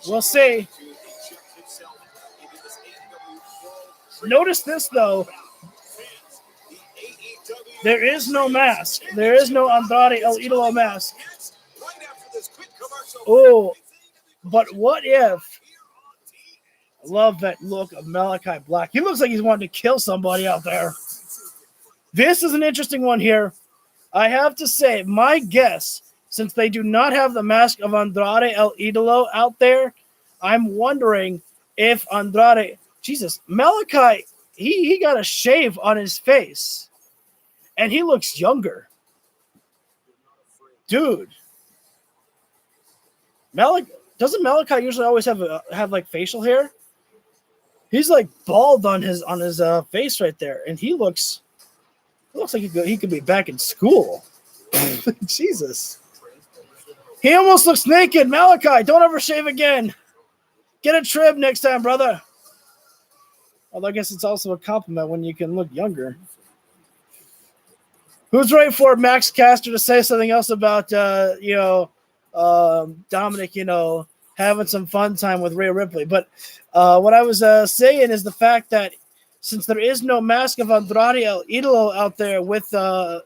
We'll see. Notice this, though. There is no mask. There is no Andrade El Idolo mask. Oh, but what if I love that look of Malachi Black. He looks like he's wanting to kill somebody out there. This is an interesting one here. I have to say, my guess, since they do not have the mask of Andrade El Idolo out there, I'm wondering if Andrade, Jesus, Malachi, he got a shave on his face, and he looks younger. Dude. Doesn't Malachi usually always have like facial hair? He's like bald on his face right there, and he looks like he could be back in school. Jesus. He almost looks naked. Malachi, don't ever shave again. Get a trim next time, brother. Although I guess it's also a compliment when you can look younger. Who's ready for Max Caster to say something else about, Dominic, having some fun time with Rhea Ripley? But what I was saying is the fact that since there is no mask of Andrade El Idolo out there with the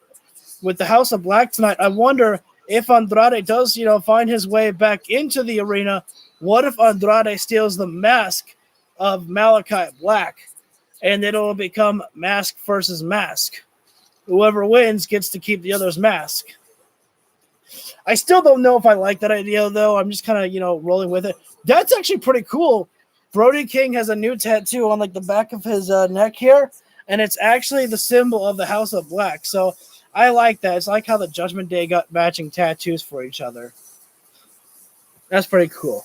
House of Black tonight, I wonder if Andrade does, find his way back into the arena. What if Andrade steals the mask of Malachi Black, and it'll become mask versus mask? Whoever wins gets to keep the other's mask. I still don't know if I like that idea, though. I'm just kind of, rolling with it. That's actually pretty cool. Brody King has a new tattoo on, like, the back of his neck here, and it's actually the symbol of the House of Black. So I like that. It's like how the Judgment Day got matching tattoos for each other. That's pretty cool.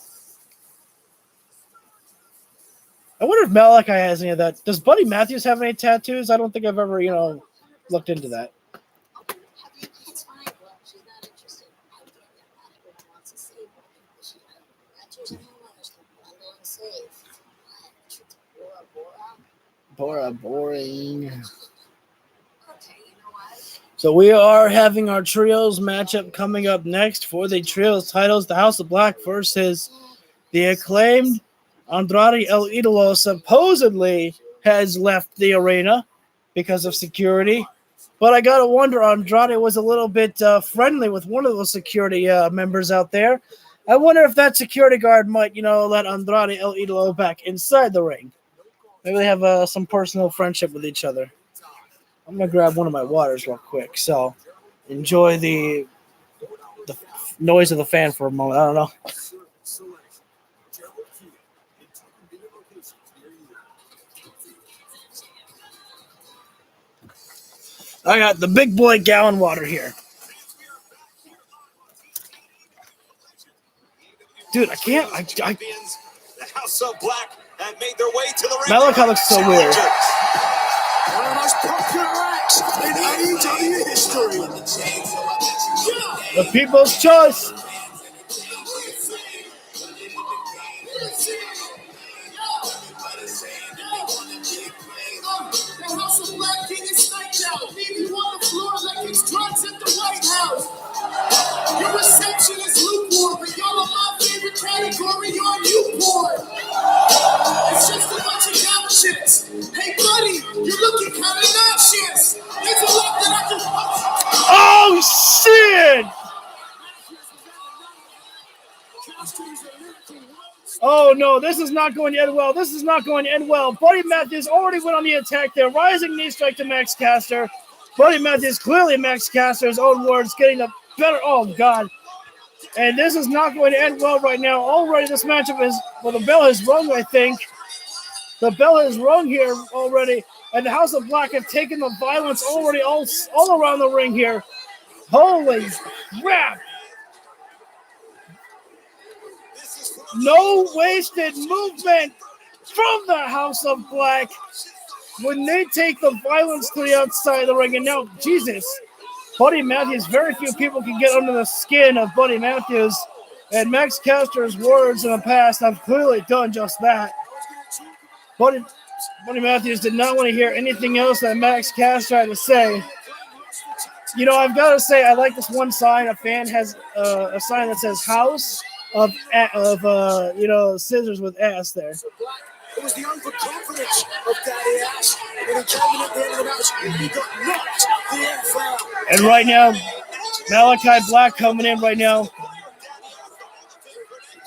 I wonder if Malachi has any of that. Does Buddy Matthews have any tattoos? I don't think I've ever, looked into that. It's fine. Well, she's not interested. I get that not everyone wants to save her. She tattoos and homeowners can bundle and save. Bora boring. Okay, you know what? So we are having our trios matchup coming up next for the trios titles. The House of Black versus the Acclaimed. Andrade El Idolo supposedly has left the arena because of security. But I got to wonder, Andrade was a little bit friendly with one of those security members out there. I wonder if that security guard might, let Andrade El Idolo back inside the ring. Maybe they have some personal friendship with each other. I'm going to grab one of my waters real quick. So enjoy the noise of the fan for a moment. I don't know. I got the big boy gallon water here. Dude, I can't. The House of Black have made their way to the ring. Malachi looks so weird. One of the most popular acts in AEW history. The People's Choice. The House of Black getting sniped out. Leaving you on the floor like it's drugs at the White House. Your reception is lukewarm, but y'all are my favorite category on Newport. It's just a bunch of young chicks. Hey, buddy, you're looking kind of nauseous. There's a lot that I can... Oh, shit! Oh, no, this is not going to end well. This is not going to end well. Buddy Matthews already went on the attack there. Rising knee strike to Max Caster. Buddy Matthews, clearly Max Caster's own words, getting the better. Oh, God. And this is not going to end well right now. Already this matchup is, well, the bell has rung, I think. The bell has rung here already. And the House of Black have taken the violence already all around the ring here. Holy crap. No wasted movement from the House of Black when they take the violence to the outside of the ring. And now, Jesus, Buddy Matthews, very few people can get under the skin of Buddy Matthews. And Max Caster's words in the past have clearly done just that. Buddy Matthews did not want to hear anything else that Max Caster had to say. I've got to say, I like this one sign. A fan has a sign that says House of scissors with ass there. It was the overconfidence of Daddy Ass. When he came in at the end of the match, he got knocked the F out. And right now, Malachi Black coming in right now.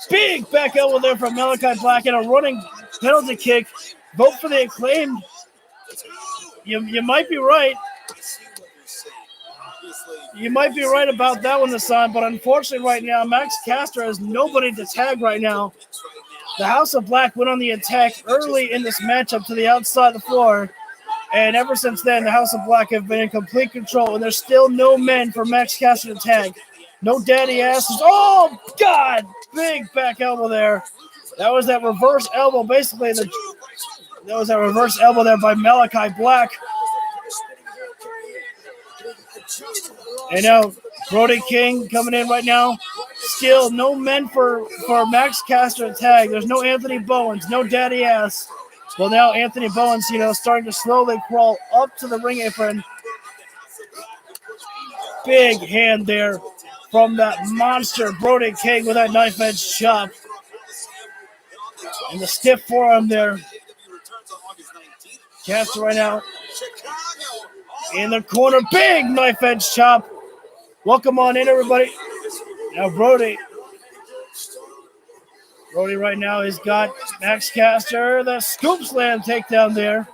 Big back elbow there from Malachi Black and a running penalty kick. Vote for the Acclaimed. You might be right. You might be right about that one, Hassan, but unfortunately right now, Max Caster has nobody to tag right now. The House of Black went on the attack early in this matchup to the outside of the floor, and ever since then, the House of Black have been in complete control, and there's still no men for Max Caster to tag. No daddy asses. Oh, God! Big back elbow there. That was that reverse elbow, basically. That was that reverse elbow there by Malachi Black. And now Brody King coming in right now. Still no men for Max Caster to tag. There's no Anthony Bowens, no daddy ass. Well, now Anthony Bowens, starting to slowly crawl up to the ring apron. Big hand there from that monster Brody King with that knife edge chop. And the stiff forearm there. Caster right now in the corner. Big knife edge chop. Welcome on in, everybody. Now Brody right now has got Max Caster. The scoop slam takedown there.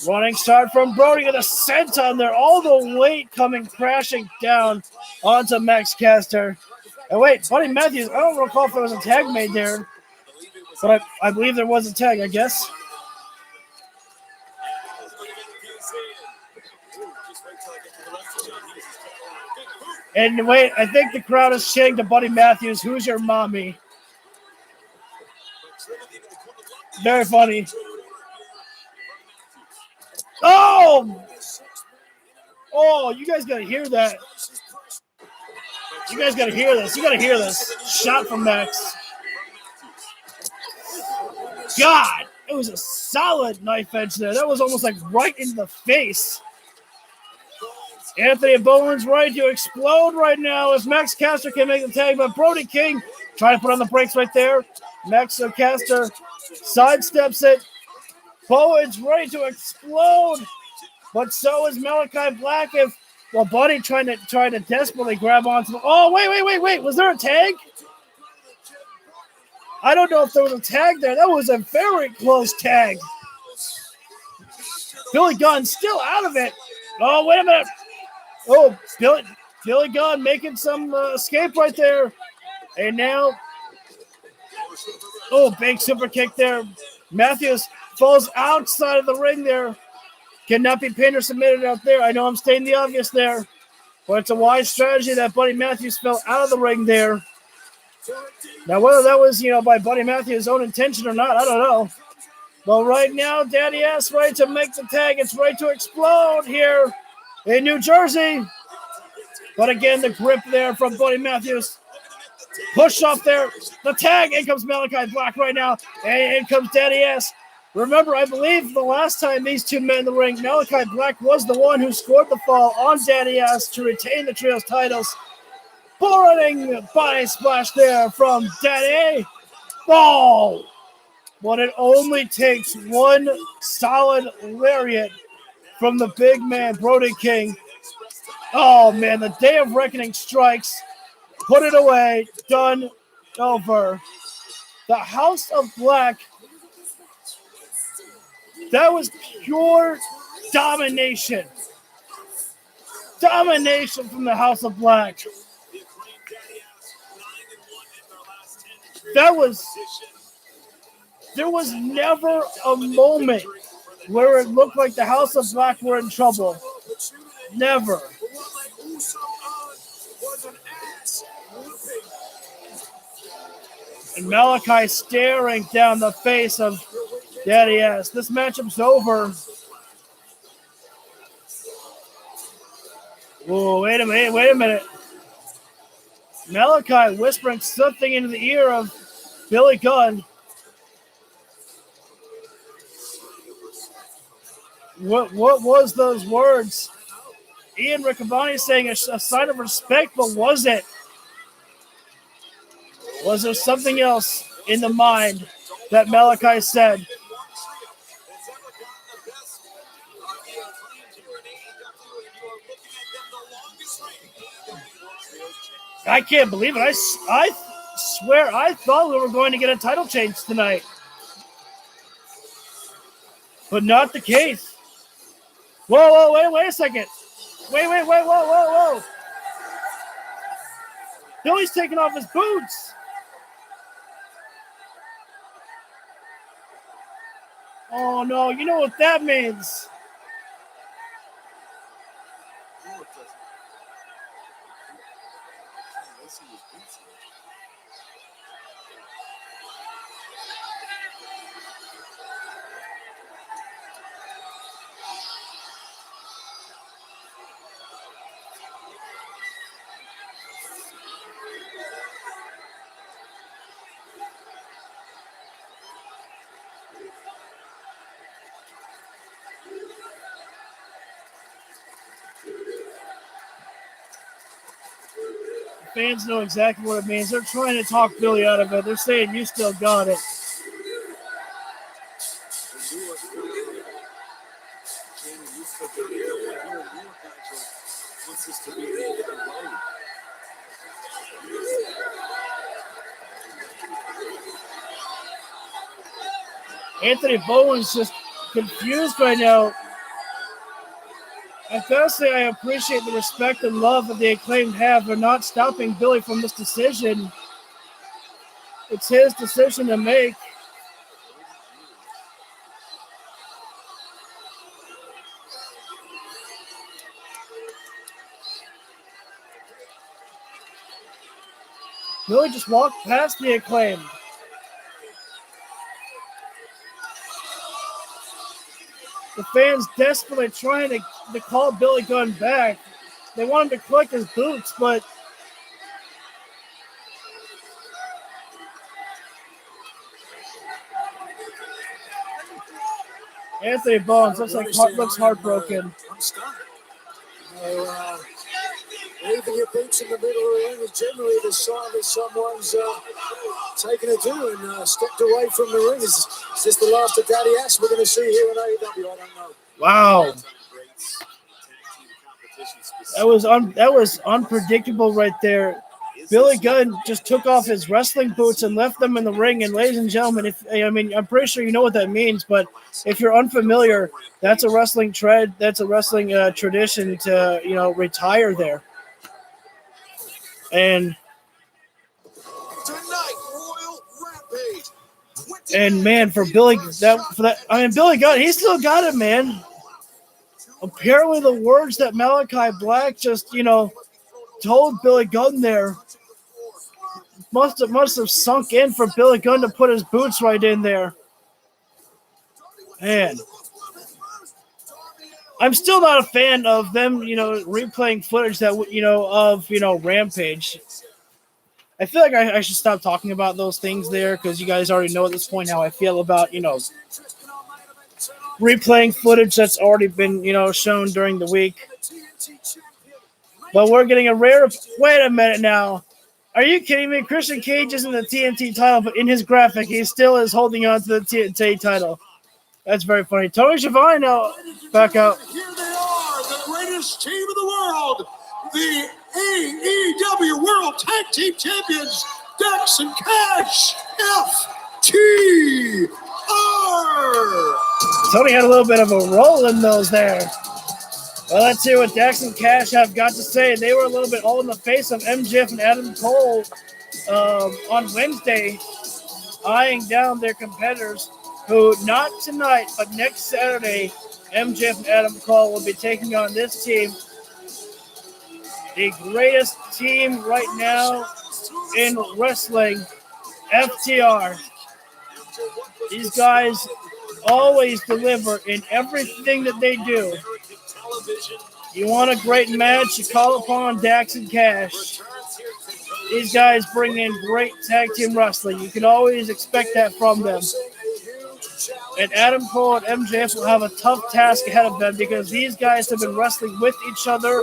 Running start from Brody with a senton there. All the weight coming crashing down onto Max Caster. And wait, Buddy Matthews, I don't recall if there was a tag made there. But I believe there was a tag, I guess. And wait, I think the crowd is chanting to Buddy Matthews, "Who's your mommy?" Very funny. Oh, you guys got to hear that. You guys got to hear this. You got to hear this. Shot from Max. God, it was a solid knife edge there. That was almost like right into the face. Anthony Bowens ready to explode right now if Max Caster can make the tag, but Brody King trying to put on the brakes right there. Max Caster sidesteps it. Bowens ready to explode, but so is Malachi Black. Buddy trying to desperately grab onto the. Oh, wait. Was there a tag? I don't know if there was a tag there. That was a very close tag. Billy Gunn still out of it. Oh, wait a minute. Oh, Billy Gunn making some escape right there. And now, big super kick there. Matthews falls outside of the ring there. Cannot be pinned or submitted out there. I know I'm stating the obvious there, but it's a wise strategy that Buddy Matthews fell out of the ring there. Now, whether that was, by Buddy Matthews' own intention or not, I don't know. But right now, Daddy Ass ready to make the tag. It's ready to explode here in New Jersey. But again, the grip there from Buddy Matthews. Push off there. The tag. In comes Malachi Black right now. And in comes Daddy Ass. Remember, I believe the last time these two met in the ring, Malachi Black was the one who scored the fall on Daddy Ass to retain the trios titles. Bull running body splash there from Daddy. Oh! But it only takes one solid lariat from the big man, Brody King. Oh, man, the day of reckoning strikes. Put it away. Done. Over. The House of Black. That was pure domination. Domination from the House of Black. There was never a moment where it looked like the House of Black were in trouble. Never. And Malachi staring down the face of Daddy Ass. This matchup's over. Whoa, wait a minute. Malachi whispering something into the ear of Billy Gunn. What was those words? Ian Riccaboni saying a sign of respect, but was it? Was there something else in the mind that Malachi said? I can't believe it. I swear I thought we were going to get a title change tonight. but not the case. Whoa, wait a second. Wait, whoa. Billy's taking off his boots. Oh, no, you know what that means. Fans know exactly what it means. They're trying to talk Billy out of it. They're saying, you still got it. Anthony Bowen's just confused right now. I gotta say, I appreciate the respect and love that the Acclaimed have. They're not stopping Billy from this decision. It's his decision to make. Billy just walked past the Acclaimed. The fans desperately trying to call Billy Gunn back. They want him to collect his boots, but Anthony Bones looks heartbroken. I'm stunned. Leaving your boots in the middle of the ring is generally the sign that someone's taken a do and stepped away from the ring. Is this the last of Daddy Ass we're going to see here in AEW? I don't know. Wow. That was unpredictable right there. Billy Gunn just took off his wrestling boots and left them in the ring. And ladies and gentlemen, I'm pretty sure you know what that means, but if you're unfamiliar, that's a wrestling tradition to, retire there. And man, Billy Gunn, he still got it, man. Apparently the words that Malachi Black just, told Billy Gunn there must have sunk in for Billy Gunn to put his boots right in there. Man. I'm still not a fan of them, replaying footage that, of Rampage. I feel like I should stop talking about those things there because you guys already know at this point how I feel about, replaying footage that's already been, shown during the week. But we're getting a rare... Wait a minute now. Are you kidding me? Christian Cage is in the TNT title, but in his graphic, he still is holding on to the TNT title. That's very funny. Tony Schiavone now back out. Here they are, the greatest team in the world, the AEW World Tag Team Champions, Dex and Cash, FTR. Tony had a little bit of a roll in those there. Well, let's hear what Dex and Cash have got to say. They were a little bit all in the face of MJF and Adam Cole on Wednesday, eyeing down their competitors, who not tonight, but next Saturday, MJF and Adam Cole will be taking on this team, the greatest team right now in wrestling, FTR. These guys always deliver in everything that they do. You want a great match, you call upon Dax and Cash. These guys bring in great tag team wrestling. You can always expect that from them. And Adam Cole and MJF will have a tough task ahead of them because these guys have been wrestling with each other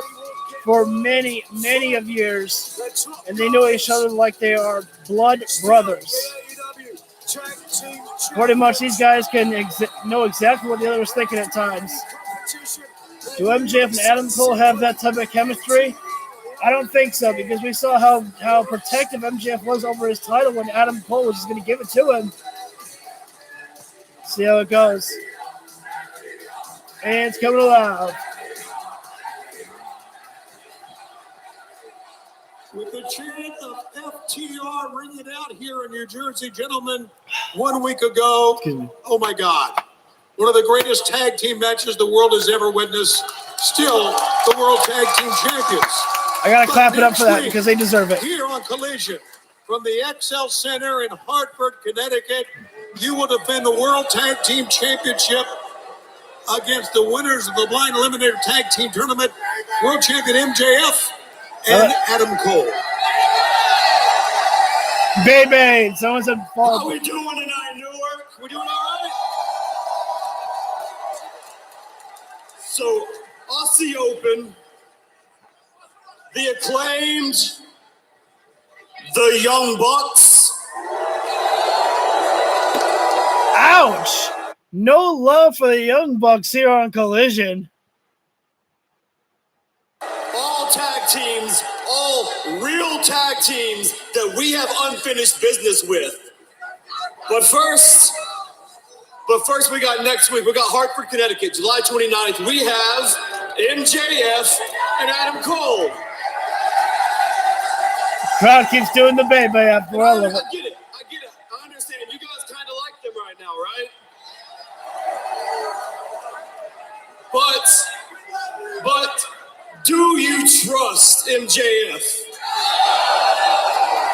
for many, many of years. And they know each other like they are blood brothers. Pretty much these guys can know exactly what the other is thinking at times. Do MJF and Adam Cole have that type of chemistry? I don't think so, because we saw how protective MJF was over his title when Adam Cole was just going to give it to him. See how it goes. And it's coming alive. With the chant of FTR ringing out here in New Jersey, gentlemen, 1 week ago. Oh my God. One of the greatest tag team matches the world has ever witnessed. Still the World Tag Team Champions. I got to clap it up for that because they deserve it. Here on Collision, from the XL Center in Hartford, Connecticut, you will defend the World Tag Team Championship against the winners of the Blind Eliminator Tag Team Tournament, World Champion MJF and Adam Cole. Baby, someone said fall. How we doing tonight in Newark? We doing all right? So, Aussie Open, the Acclaimed, the Young Bucks. Ouch! No love for the Young Bucks here on Collision. All tag teams, all real tag teams that we have unfinished business with. But first we got next week. We got Hartford, Connecticut, July 29th. We have MJF and Adam Cole. Crowd keeps doing the baby after all of it. I get it. I understand. You guys kind of like them right now, right? But do you trust MJF?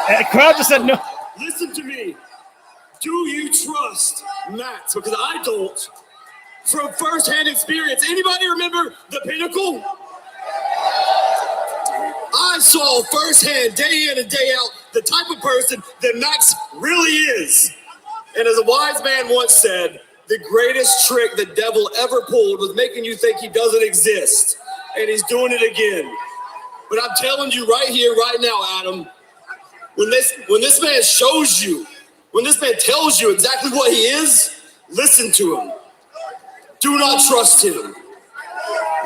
The crowd just said no. Listen to me. Do you trust Matt? Because I don't. From firsthand experience. Anybody remember the Pinnacle? I saw firsthand, day in and day out, the type of person that Max really is. And as a wise man once said, the greatest trick the devil ever pulled was making you think he doesn't exist. And he's doing it again. But I'm telling you right here, right now, Adam, when this man shows you, when this man tells you exactly what he is, listen to him. Do not trust him.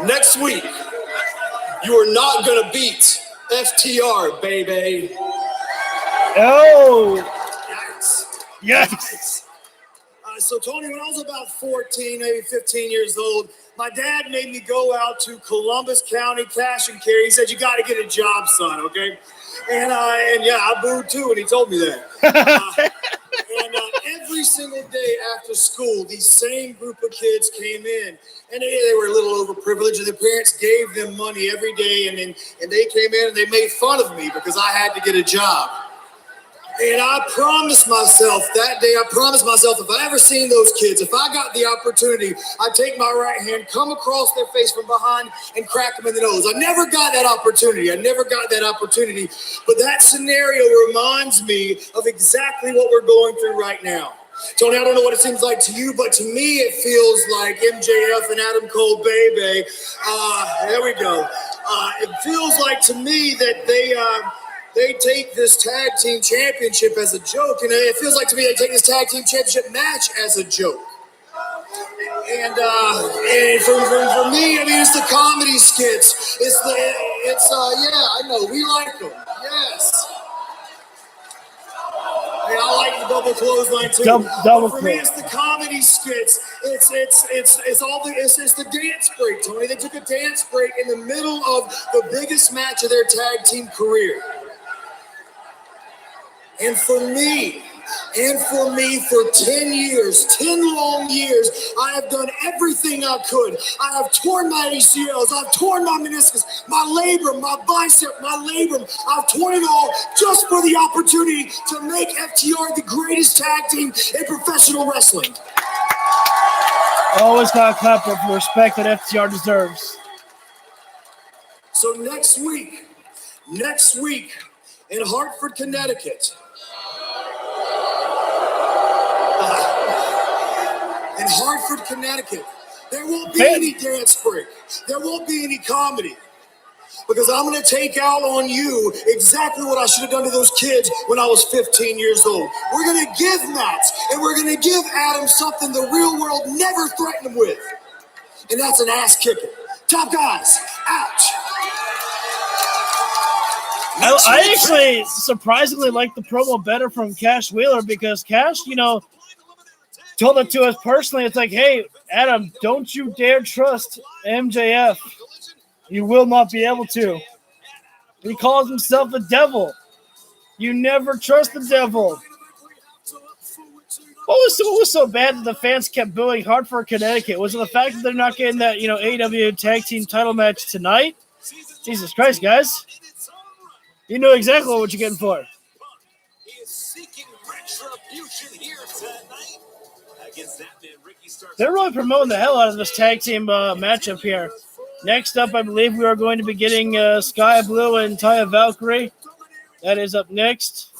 Next week, you are not going to beat FTR, baby. Oh. Yikes. Yes. So, Tony, when I was about 14, maybe 15 years old, my dad made me go out to Columbus County cash and carry. He said, you got to get a job, son, okay? And yeah, I booed too, and he told me that. Every single day after school, these same group of kids came in, and they were a little overprivileged, and their parents gave them money every day, and they came in and they made fun of me because I had to get a job. And I promised myself that day, if I ever seen those kids, if I got the opportunity, I'd take my right hand, come across their face from behind, and crack them in the nose. I never got that opportunity. But that scenario reminds me of exactly what we're going through right now. Tony, I don't know what it seems like to you, but to me, it feels like MJF and Adam Cole, baby. There we go. It feels like to me that they take this tag team championship as a joke, and it feels like to me they take this tag team championship match as a joke. And for me, I mean, it's the comedy skits. I know we like them. Yes. Hey, I like the double clothesline too. Double for me, it's the comedy skits. It's the dance break, Tony. They took a dance break in the middle of the biggest match of their tag team career. And for me, for 10 years, 10 long years, I have done everything I could. I have torn my ACLs, I've torn my meniscus, my labrum, my bicep, my labrum. I've torn it all just for the opportunity to make FTR the greatest tag team in professional wrestling. Always got to clap for the respect that FTR deserves. So next week in Hartford, Connecticut, there won't be any dance break. There won't be any comedy. Because I'm going to take out on you exactly what I should have done to those kids when I was 15 years old. We're going to give Matt and we're going to give Adam something the real world never threatened him with. And that's an ass kicking. Top guys, ouch. I actually surprisingly like the promo better from Cash Wheeler because Cash, told it to us personally. It's like, hey, Adam, don't you dare trust MJF. You will not be able to. He calls himself the devil. You never trust the devil. What was so bad that the fans kept booing Hartford, Connecticut? Was it the fact that they're not getting that, AEW tag team title match tonight? Jesus Christ, guys. You know exactly what you're getting for. They're really promoting the hell out of this tag team matchup here. Next up, I believe we are going to be getting Sky Blue and Taya Valkyrie. That is up next.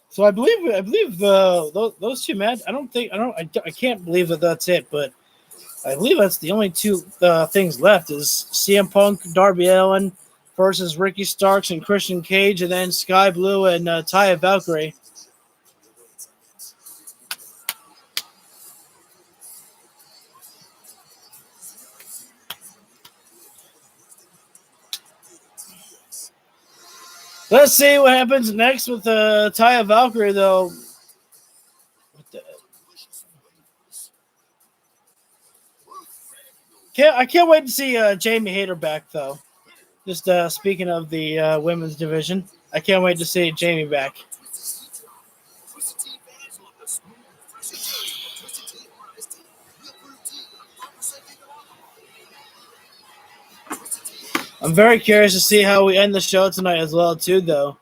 So I believe those two matches. I can't believe that that's it, but I believe that's the only two things left is CM Punk, Darby Allin versus Ricky Starks and Christian Cage, and then Sky Blue and Taya Valkyrie. Let's see what happens next with Taya Valkyrie, though. I can't wait to see Jamie Hayter back, though. Just speaking of the women's division, I can't wait to see Jamie back. I'm very curious to see how we end the show tonight as well, too, though.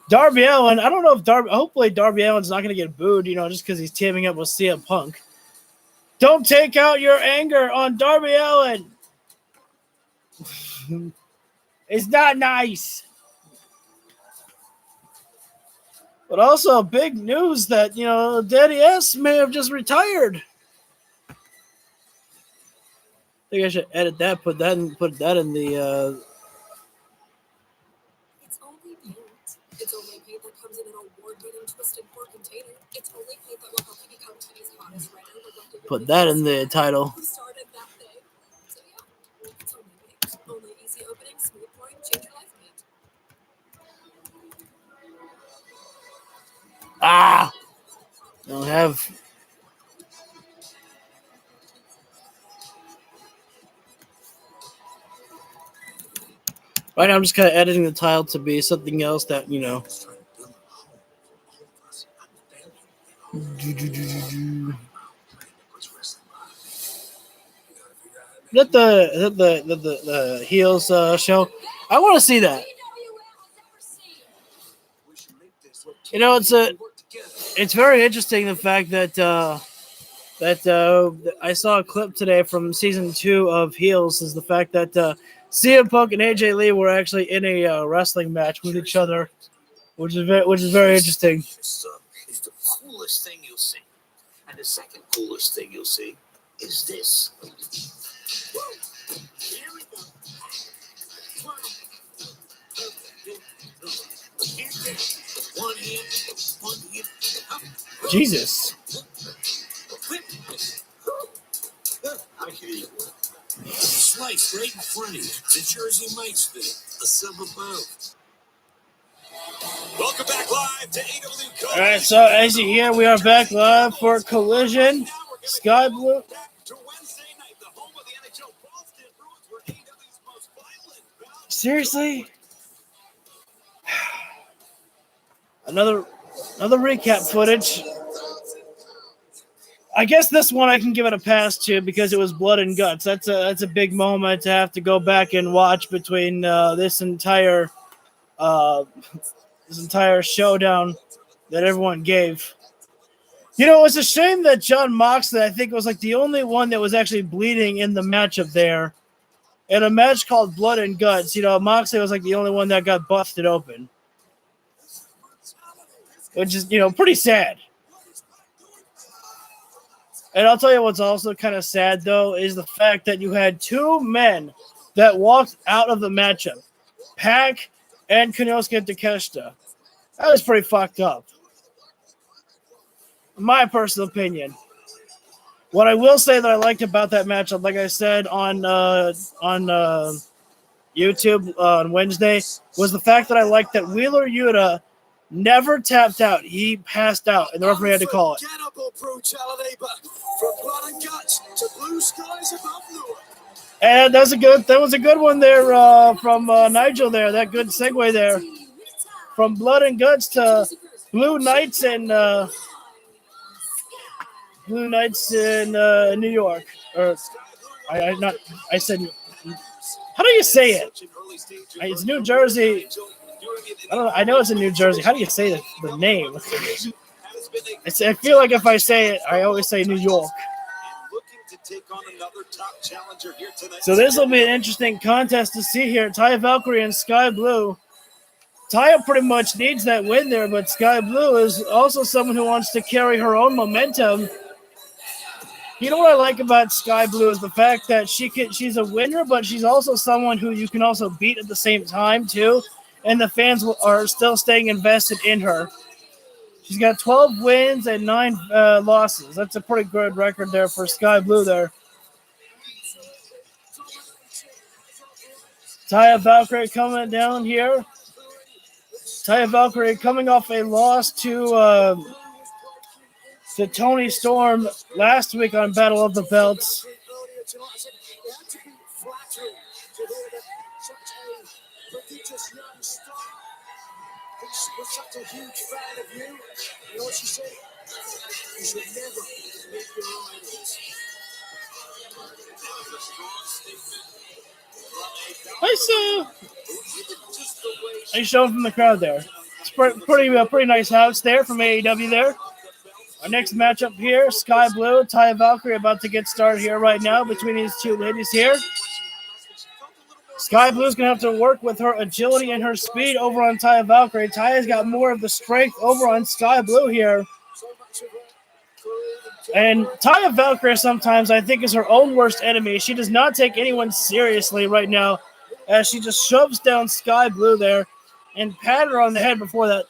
Darby Allin, I don't know if hopefully Darby Allin's not going to get booed, just because he's teaming up with CM Punk. Don't take out your anger on Darby Allin. It's not nice. But also big news that, Daddy S may have just retired. I think I should edit that, put that in the It's only paint. It's only paint that comes in an award-winning twisted pork container. It's only paint that will help you become today's hottest writer. Put that in the title. We started that thing. So yeah, it's only paint. Only easy opening, smooth pouring, change your life paint. I don't have. Right now, I'm just kind of editing the title to be something else that, Let the heels show. I want to see that. It's very interesting the fact that I saw a clip today from season 2 of Heels is the fact that CM Punk and AJ Lee were actually in a wrestling match with each other, which is very interesting. It's the coolest thing you'll see, and the second coolest thing you'll see is this. Here we go. One hand, Jesus. I hear you. Slice right in front of you. The Jersey Mike's fit. A silver pound. Welcome back live to AEW Collision. All right, so as you hear, we are back live for Collision. Sky Blue. Seriously? Another recap footage. I guess this one I can give it a pass to because it was blood and guts. That's a big moment to have to go back and watch between this entire showdown that everyone gave. It's a shame that John Moxley, I think, was like the only one that was actually bleeding in the matchup there. In a match called Blood and Guts, Moxley was like the only one that got busted open. Which is, pretty sad. And I'll tell you what's also kind of sad, though, is the fact that you had two men that walked out of the matchup. Pac and Konosuke Takeshita. That was pretty fucked up. In my personal opinion. What I will say that I liked about that matchup, like I said on YouTube on Wednesday, was the fact that I liked that Wheeler Yuta never tapped out. He passed out, and the referee had to call it. Unforgettable brutality, but from blood and guts to blue skies above Newark. And that was a good one there from Nigel there. That good segue there. From blood and guts to Blue Knights and New York. Or I said, how do you say it? It's New Jersey. I don't know. I know it's in New Jersey. How do you say the name? I feel like if I say it, I always say New York. So this will be an interesting contest to see here. Taya Valkyrie and Sky Blue. Taya pretty much needs that win there, but Sky Blue is also someone who wants to carry her own momentum. You know what I like about Sky Blue is the fact that she's a winner, but she's also someone who you can also beat at the same time too, and the fans are still staying invested in her. She's got 12 wins and 9 losses. That's a pretty good record there for Sky Blue there. Taya Valkyrie coming down here. Taya Valkyrie coming off a loss to Toni Storm last week on Battle of the Belts. Was such a huge fan of you. You know what she said? You should never meet your idols. Nice show from the crowd there. It's pretty nice house there from AEW there. Our next matchup here, Sky Blue, Taya Valkyrie about to get started here right now between these two ladies here. Sky Blue's going to have to work with her agility and her speed over on Taya Valkyrie. Taya's got more of the strength over on Sky Blue here. And Taya Valkyrie sometimes, I think, is her own worst enemy. She does not take anyone seriously right now as she just shoves down Sky Blue there and pat her on the head before that.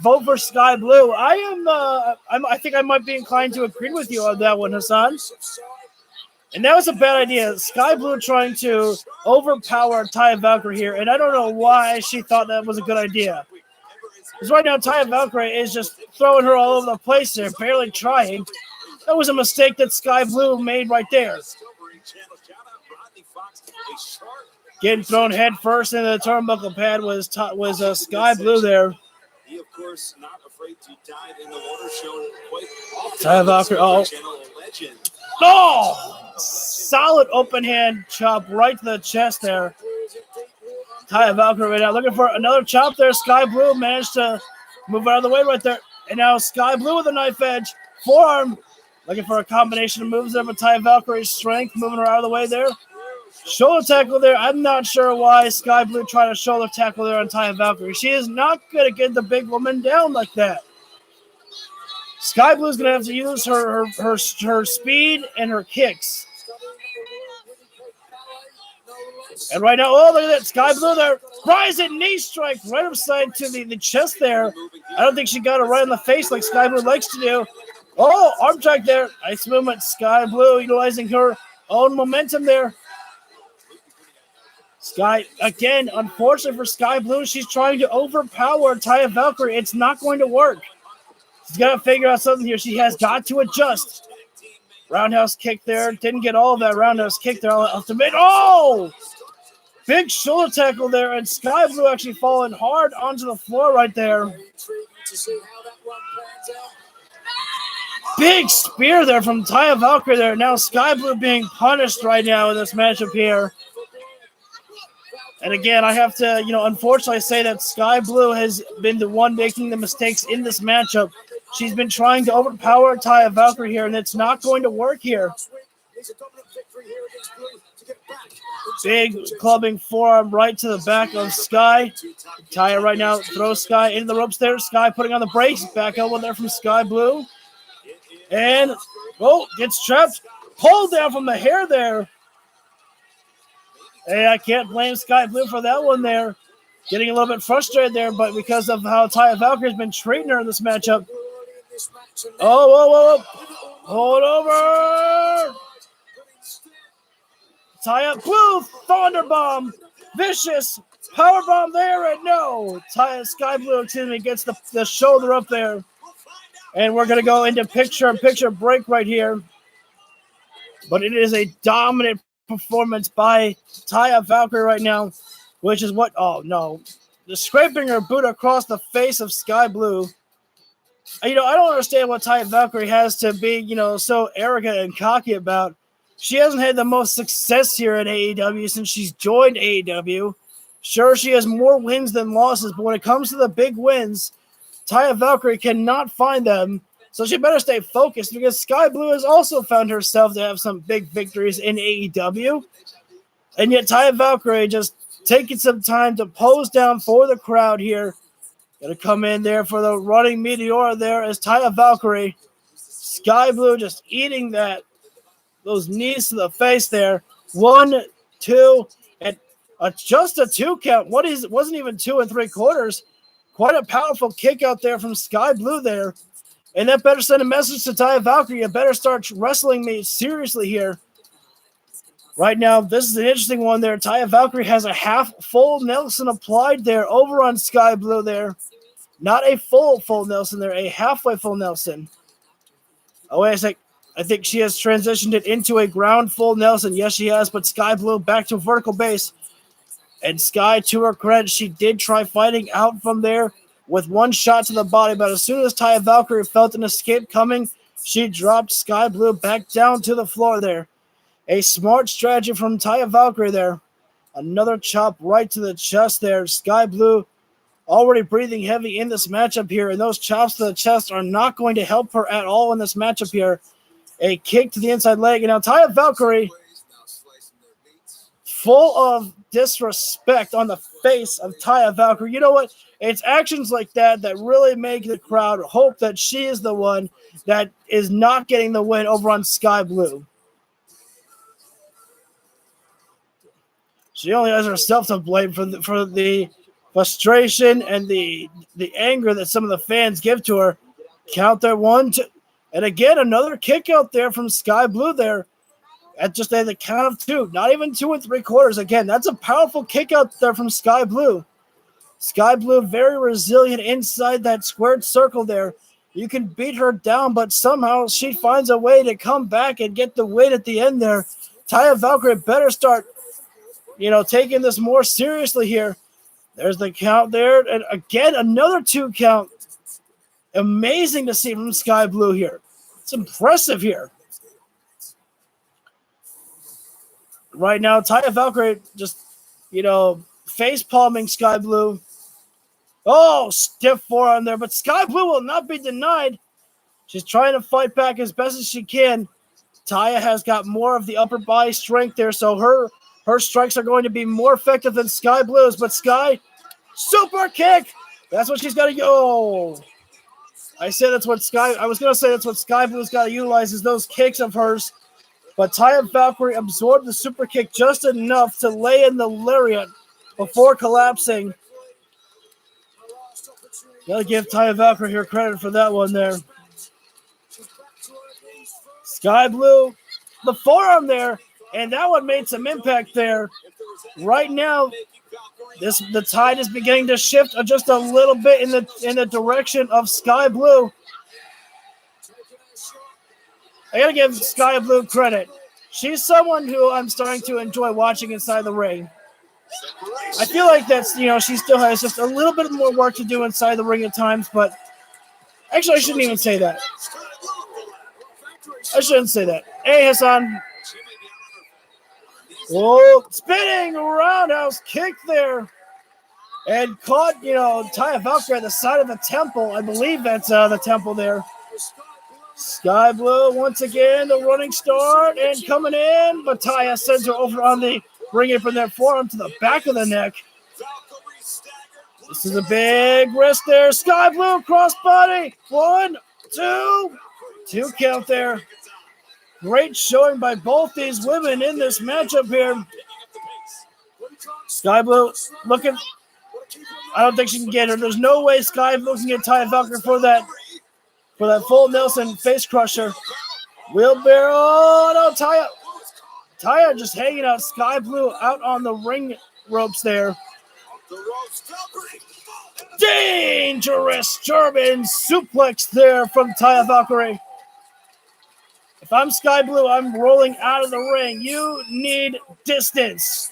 Vote for Sky Blue. I think I might be inclined to agree with you on that one, Hassan. And that was a bad idea. Sky Blue trying to overpower Taya Valkyrie here, and I don't know why she thought that was a good idea. Because right now, Taya Valkyrie is just throwing her all over the place there, barely trying. That was a mistake that Sky Blue made right there. Getting thrown head first into the turnbuckle pad was Sky Blue there. He, of course, not afraid to dive in the water, shown quite often. Taya Valkyrie, solid open hand chop right to the chest there. Taya Valkyrie right now looking for another chop there. Sky Blue managed to move out of the way right there. And now Sky Blue with a knife edge. Forearm. Looking for a combination of moves there with Taya Valkyrie's strength. Moving her out of the way there. Shoulder tackle there. I'm not sure why Sky Blue tried to shoulder tackle there on Taya Valkyrie. She is not going to get the big woman down like that. Sky Blue's going to have to use her speed and her kicks. And right now, oh, look at that. Sky Blue there. Rising knee strike right upside to the chest there. I don't think she got it right in the face like Sky Blue likes to do. Oh, arm drag there. Nice movement. Sky Blue utilizing her own momentum there. Sky, again, unfortunately for Sky Blue, she's trying to overpower Taya Valkyrie. It's not going to work. She's got to figure out something here. She has got to adjust. Roundhouse kick there. Didn't get all of that roundhouse kick there. Oh! Big shoulder tackle there, and Sky Blue actually falling hard onto the floor right there. Big spear there from Taya Valkyrie there. Now Sky Blue being punished right now in this matchup here. And again, I have to, unfortunately say that Sky Blue has been the one making the mistakes in this matchup. She's been trying to overpower Taya Valkyrie here, and it's not going to work here. Big clubbing forearm right to the back of Sky. Taya right now throws Sky into the ropes there. Sky putting on the brakes. Back elbow there from Sky Blue. And, gets trapped. Pulled down from the hair there. Hey, I can't blame Sky Blue for that one there. Getting a little bit frustrated there, but because of how Taya Valkyrie has been treating her in this matchup. Oh. Hold over. Taya Blue, Thunderbomb. Vicious Powerbomb there, and no. Sky Blue, gets the shoulder up there. And we're going to go into picture-in-picture break right here. But it is a dominant performance by Taya Valkyrie right now, which is what, oh no. Just scraping her boot across the face of Sky Blue. I don't understand what Taya Valkyrie has to be, so arrogant and cocky about. She hasn't had the most success here at AEW since she's joined AEW. Sure, she has more wins than losses, but when it comes to the big wins, Taya Valkyrie cannot find them. So she better stay focused because Sky Blue has also found herself to have some big victories in AEW. And yet Taya Valkyrie just taking some time to pose down for the crowd here. Gonna come in there for the running meteor there as Taya Valkyrie. Sky Blue just eating those knees to the face there. 1, 2, and just a 2 count. Wasn't even 2 3/4. Quite a powerful kick out there from Sky Blue there. And that better send a message to Taya Valkyrie. You better start wrestling me seriously here. Right now, this is an interesting one there. Taya Valkyrie has a half full Nelson applied there over on Sky Blue there. Not a full Nelson there, a halfway full Nelson. Oh, wait a sec. I think she has transitioned it into a ground full Nelson. Yes, she has, but Sky Blue back to vertical base. And Sky, to her credit, she did try fighting out from there with one shot to the body, but as soon as Taya Valkyrie felt an escape coming, she dropped Sky Blue back down to the floor there. A smart strategy from Taya Valkyrie there. Another chop right to the chest there. Sky Blue already breathing heavy in this matchup here, and those chops to the chest are not going to help her at all in this matchup here. A kick to the inside leg, and now Taya Valkyrie, full of disrespect on the face of Taya Valkyrie. You know what? It's actions like that that really make the crowd hope that she is the one that is not getting the win over on Sky Blue. She only has herself to blame for the frustration and the anger that some of the fans give to her. Count there, 1, 2, and again another kick out there from Sky Blue there. At just the count of 2, not even 2 3/4. Again, that's a powerful kick out there from Sky Blue. Sky Blue very resilient inside that squared circle there. You can beat her down, but somehow she finds a way to come back and get the win at the end there. Taya Valkyrie better start, taking this more seriously here. There's the count there, and again another 2 count. Amazing to see from Sky Blue here. It's impressive here. Right now, Taya Valkyrie just, face palming Sky Blue. Oh, stiff forearm there, but Sky Blue will not be denied. She's trying to fight back as best as she can. Taya has got more of the upper body strength there, so her strikes are going to be more effective than Sky Blue's. But Sky, super kick. That's what she's got to go. I was going to say that's what Sky Blue's got to utilize is those kicks of hers. But Taya Valkyrie absorbed the super kick just enough to lay in the lariat before collapsing. Gotta give Taya Valkyrie her credit for that one there. Sky Blue, the forearm there, and that one made some impact there. Right now, the tide is beginning to shift just a little bit in the direction of Sky Blue. I gotta give Sky Blue credit. She's someone who I'm starting to enjoy watching inside the ring. I feel like that's, she still has just a little bit more work to do inside the ring at times, but actually I shouldn't even say that. I shouldn't say that. Hey, Hassan. Whoa, spinning roundhouse kick there. And caught, Taya Valkyrie at the side of the temple. I believe that's the temple there. Sky Blue once again, the running start and coming in, but Taya sends her over on the ring apron there, forearm to the back of the neck. This is a big wrist there. Sky Blue crossbody. 1, 2, 2 count there. Great showing by both these women in this matchup here. Sky Blue looking. I don't think she can get her. There's no way Sky Blue can get Taya Valkyrie for that full Nelson face crusher. Wheelbarrow. No, Taya just hanging out. Sky Blue out on the ring ropes there. Dangerous German suplex there from Taya Valkyrie. If I'm Sky Blue, I'm rolling out of the ring. You need distance.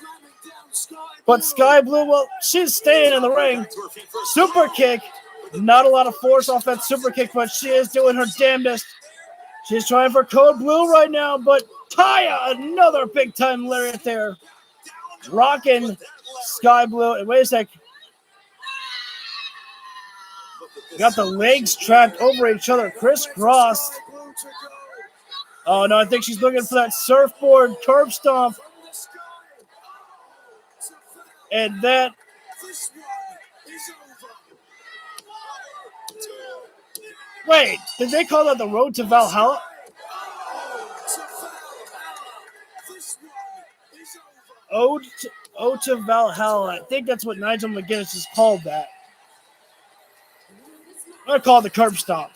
But Sky Blue, well, she's staying in the ring. Super kick. Not a lot of force off that super kick, but she is doing her damnedest. She's trying for Code Blue right now, but Taya, another big-time lariat there. Rocking Sky Blue. And wait a sec. Got the legs trapped over each other, crisscrossed. Oh, no, I think she's looking for that surfboard curb stomp. And that... Wait, did they call that the Road to Valhalla? Ode to Valhalla. I think that's what Nigel McGuinness has called that. I'm going to call it the curb stomp.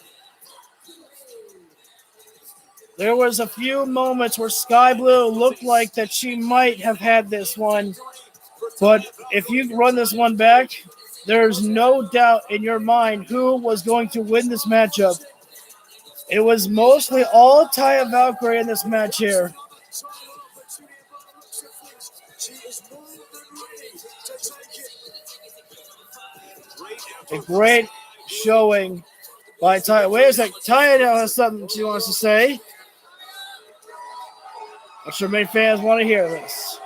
There was a few moments where Sky Blue looked like that she might have had this one. But if you run this one back, there's no doubt in your mind who was going to win this matchup. It was mostly all Taya Valkyrie in this match here. A great showing by Taya. Wait a sec. Taya now has something she wants to say. I'm sure many fans want to hear this.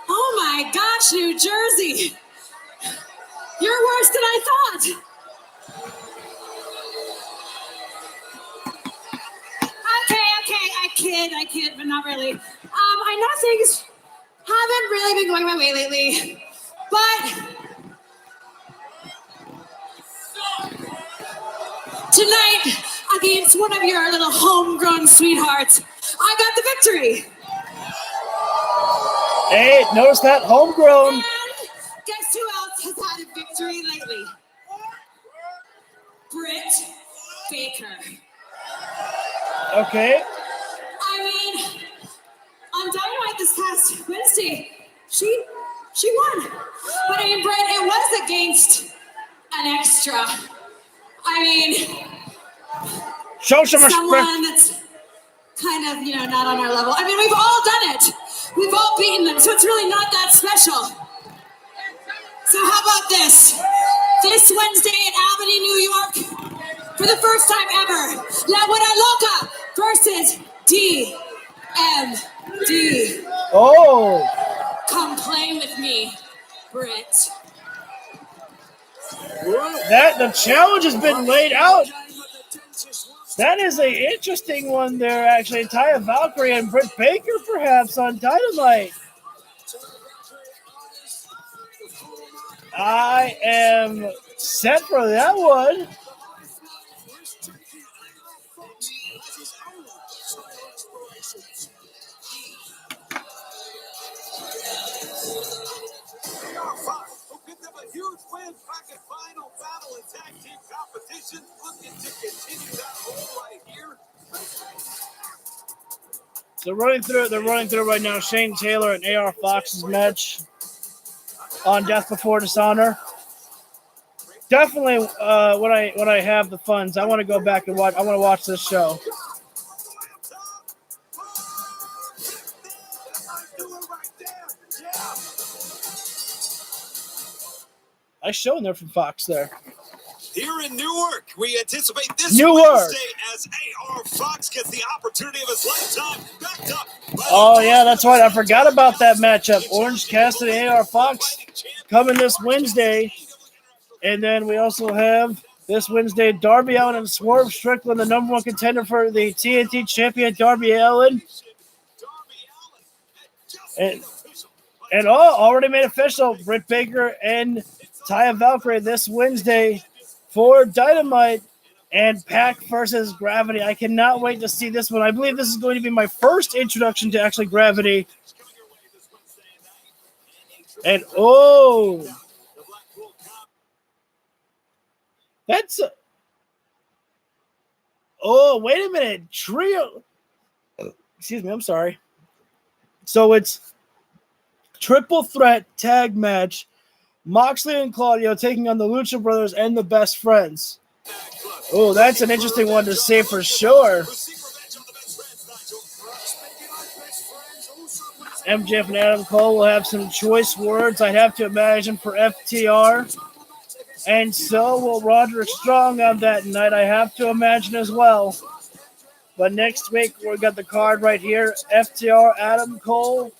Oh my gosh, New Jersey. You're worse than I thought. Okay, I kid, but not really. I know things haven't really been going my way lately, but tonight, against one of your little homegrown sweethearts, I got the victory. Hey, notice that homegrown. And guess who else has had a victory lately? Britt Baker. Okay. I mean, on Dynamite this past Wednesday, she won. But I mean, Britt, it was against an extra. I mean, show some respect. Someone that's kind of, not on our level. I mean, we've all done it. We've all beaten them, so it's really not that special. So how about this? This Wednesday in Albany, New York, for the first time ever, La Buena Loca versus DMD. Oh. Come play with me, Britt. The challenge has been laid out. That is an interesting one there, actually. Taya Valkyrie and Britt Baker, perhaps, on Dynamite. I am set for that one. Huge win back at Final Battle and Tag Team Competition. Looking to continue that role right here. So they're running through right now. Shane Taylor and AR Fox's match on Death Before Dishonor. Definitely, when I have the funds, I want to go back and watch. I want to watch this show. Nice showing there from Fox there. Here in Newark, we anticipate this Wednesday as AR Fox gets the opportunity of his lifetime. Backed up. Oh, yeah, that's right. I forgot about that matchup. Orange Cassidy and AR Fox coming this Wednesday. And then we also have this Wednesday Darby Allin and Swerve Strickland, the number one contender for the TNT champion, Darby Allin. And already made official, Britt Baker and Taya Valkyrie this Wednesday for Dynamite and Pac versus Gravity. I cannot wait to see this one. I believe this is going to be my first introduction to actually Gravity. And wait a minute. Trio. Excuse me, I'm sorry. So it's triple threat tag match. Moxley and Claudio taking on the Lucha Brothers and the Best Friends. Oh, that's an interesting one to see for sure. MJF and Adam Cole will have some choice words, I'd have to imagine, for FTR. And so will Roderick Strong on that night, I have to imagine as well. But next week, we got the card right here. FTR, Adam Cole,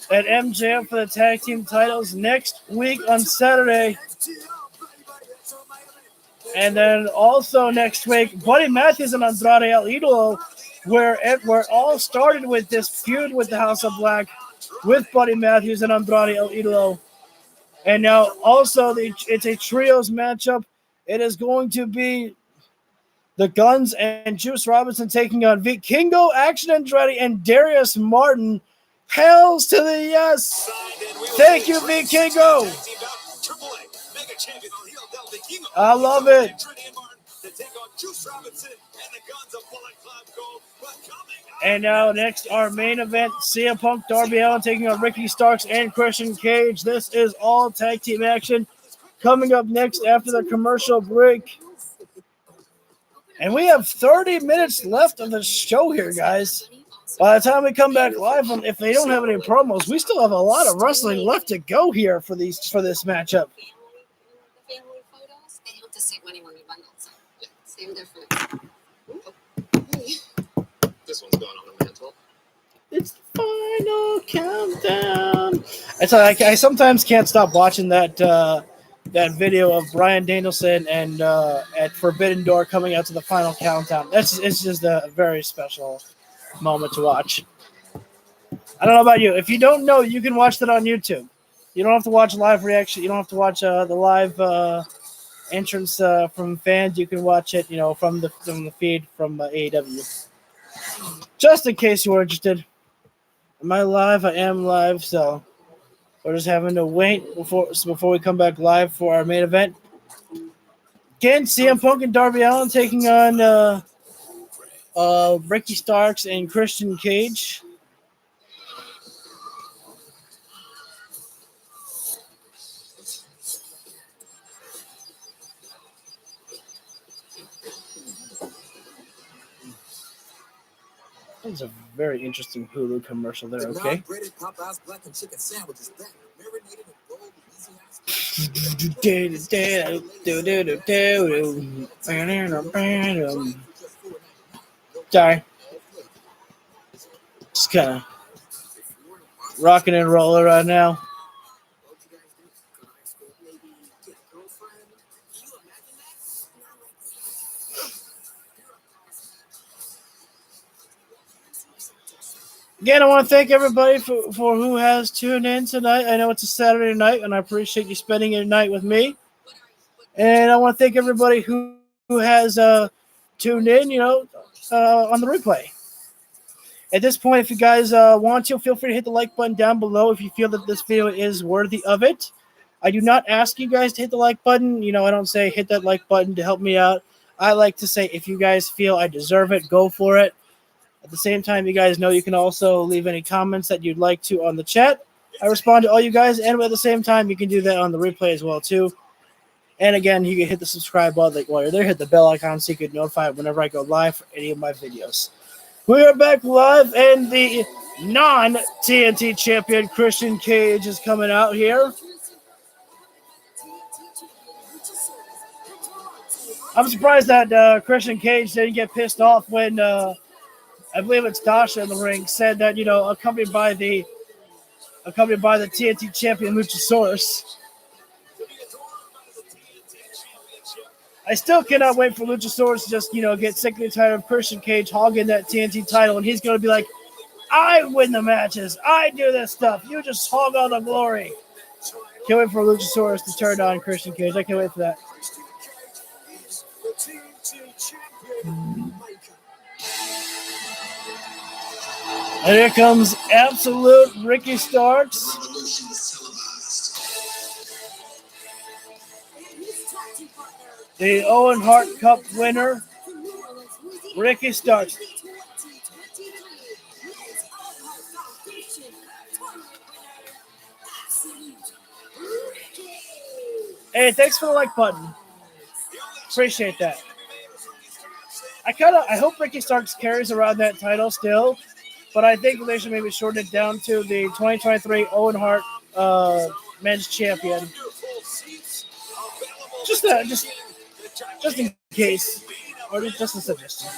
and MJF for the tag team titles next week on Saturday. And then also next week, Buddy Matthews and Andrade El Idolo, where it all started with this feud with the House of Black, with Buddy Matthews and Andrade El Idolo. And now also it's a trios matchup. It is going to be the Guns and Juice Robinson taking on Vikingo, Action Andretti, and Darius Martin. Hells to the yes! Thank you, Vikingo! I love it. And now next, our main event, CM Punk, Darby Allin taking on Ricky Starks and Christian Cage. This is all tag team action. Coming up next after the commercial break. And we have 30 minutes left of the show here, guys. By the time we come back live, if they don't have any promos, we still have a lot of wrestling left to go here for this matchup. Family photos, they have to say when you bundles. Same difference. This one's going on the mantle. It's the final countdown. It's like I sometimes can't stop watching that video of Bryan Danielson and at Forbidden Door coming out to the final countdown. It's just a very special moment to watch. I don't know about you. If you don't know, you can watch that on YouTube. You don't have to watch live reaction. You don't have to watch the live entrance from fans. You can watch it, from the feed from AEW. Just in case you were interested. Am I live? I am live, so we're just having to wait before we come back live for our main event. Again, CM Punk and Darby Allin taking on Ricky Starks and Christian Cage. That's a very interesting Hulu commercial there, okay? Sorry. Just kind of rocking and rolling right now. Again, I want to thank everybody for who has tuned in tonight. I know it's a Saturday night, and I appreciate you spending your night with me. And I want to thank everybody who has tuned in, on the replay. At this point, if you guys want to, feel free to hit the like button down below if you feel that this video is worthy of it. I do not ask you guys to hit the like button. I don't say hit that like button to help me out. I like to say if you guys feel I deserve it, go for it. At the same time, you guys know you can also leave any comments that you'd like to on the chat. I respond to all you guys, and at the same time, you can do that on the replay as well, too. And again, you can hit the subscribe button while you're there. Hit the bell icon so you get notified whenever I go live for any of my videos. We are back live, and the non-TNT champion, Christian Cage, is coming out here. I'm surprised that Christian Cage didn't get pissed off when... I believe it's Dasha in the ring said that, accompanied by the TNT champion Luchasaurus. I still cannot wait for Luchasaurus to just, get sick and tired of Christian Cage hogging that TNT title, and he's going to be like, I win the matches. I do this stuff. You just hog all the glory. Can't wait for Luchasaurus to turn on Christian Cage. I can't wait for that. And here comes Absolute Ricky Starks. The Owen Hart Cup winner, Ricky Starks. Hey, thanks for the like button. Appreciate that. I hope Ricky Starks carries around that title still, but I think they should maybe shorten it down to the 2023 Owen Hart men's champion. Just in case, or just a suggestion.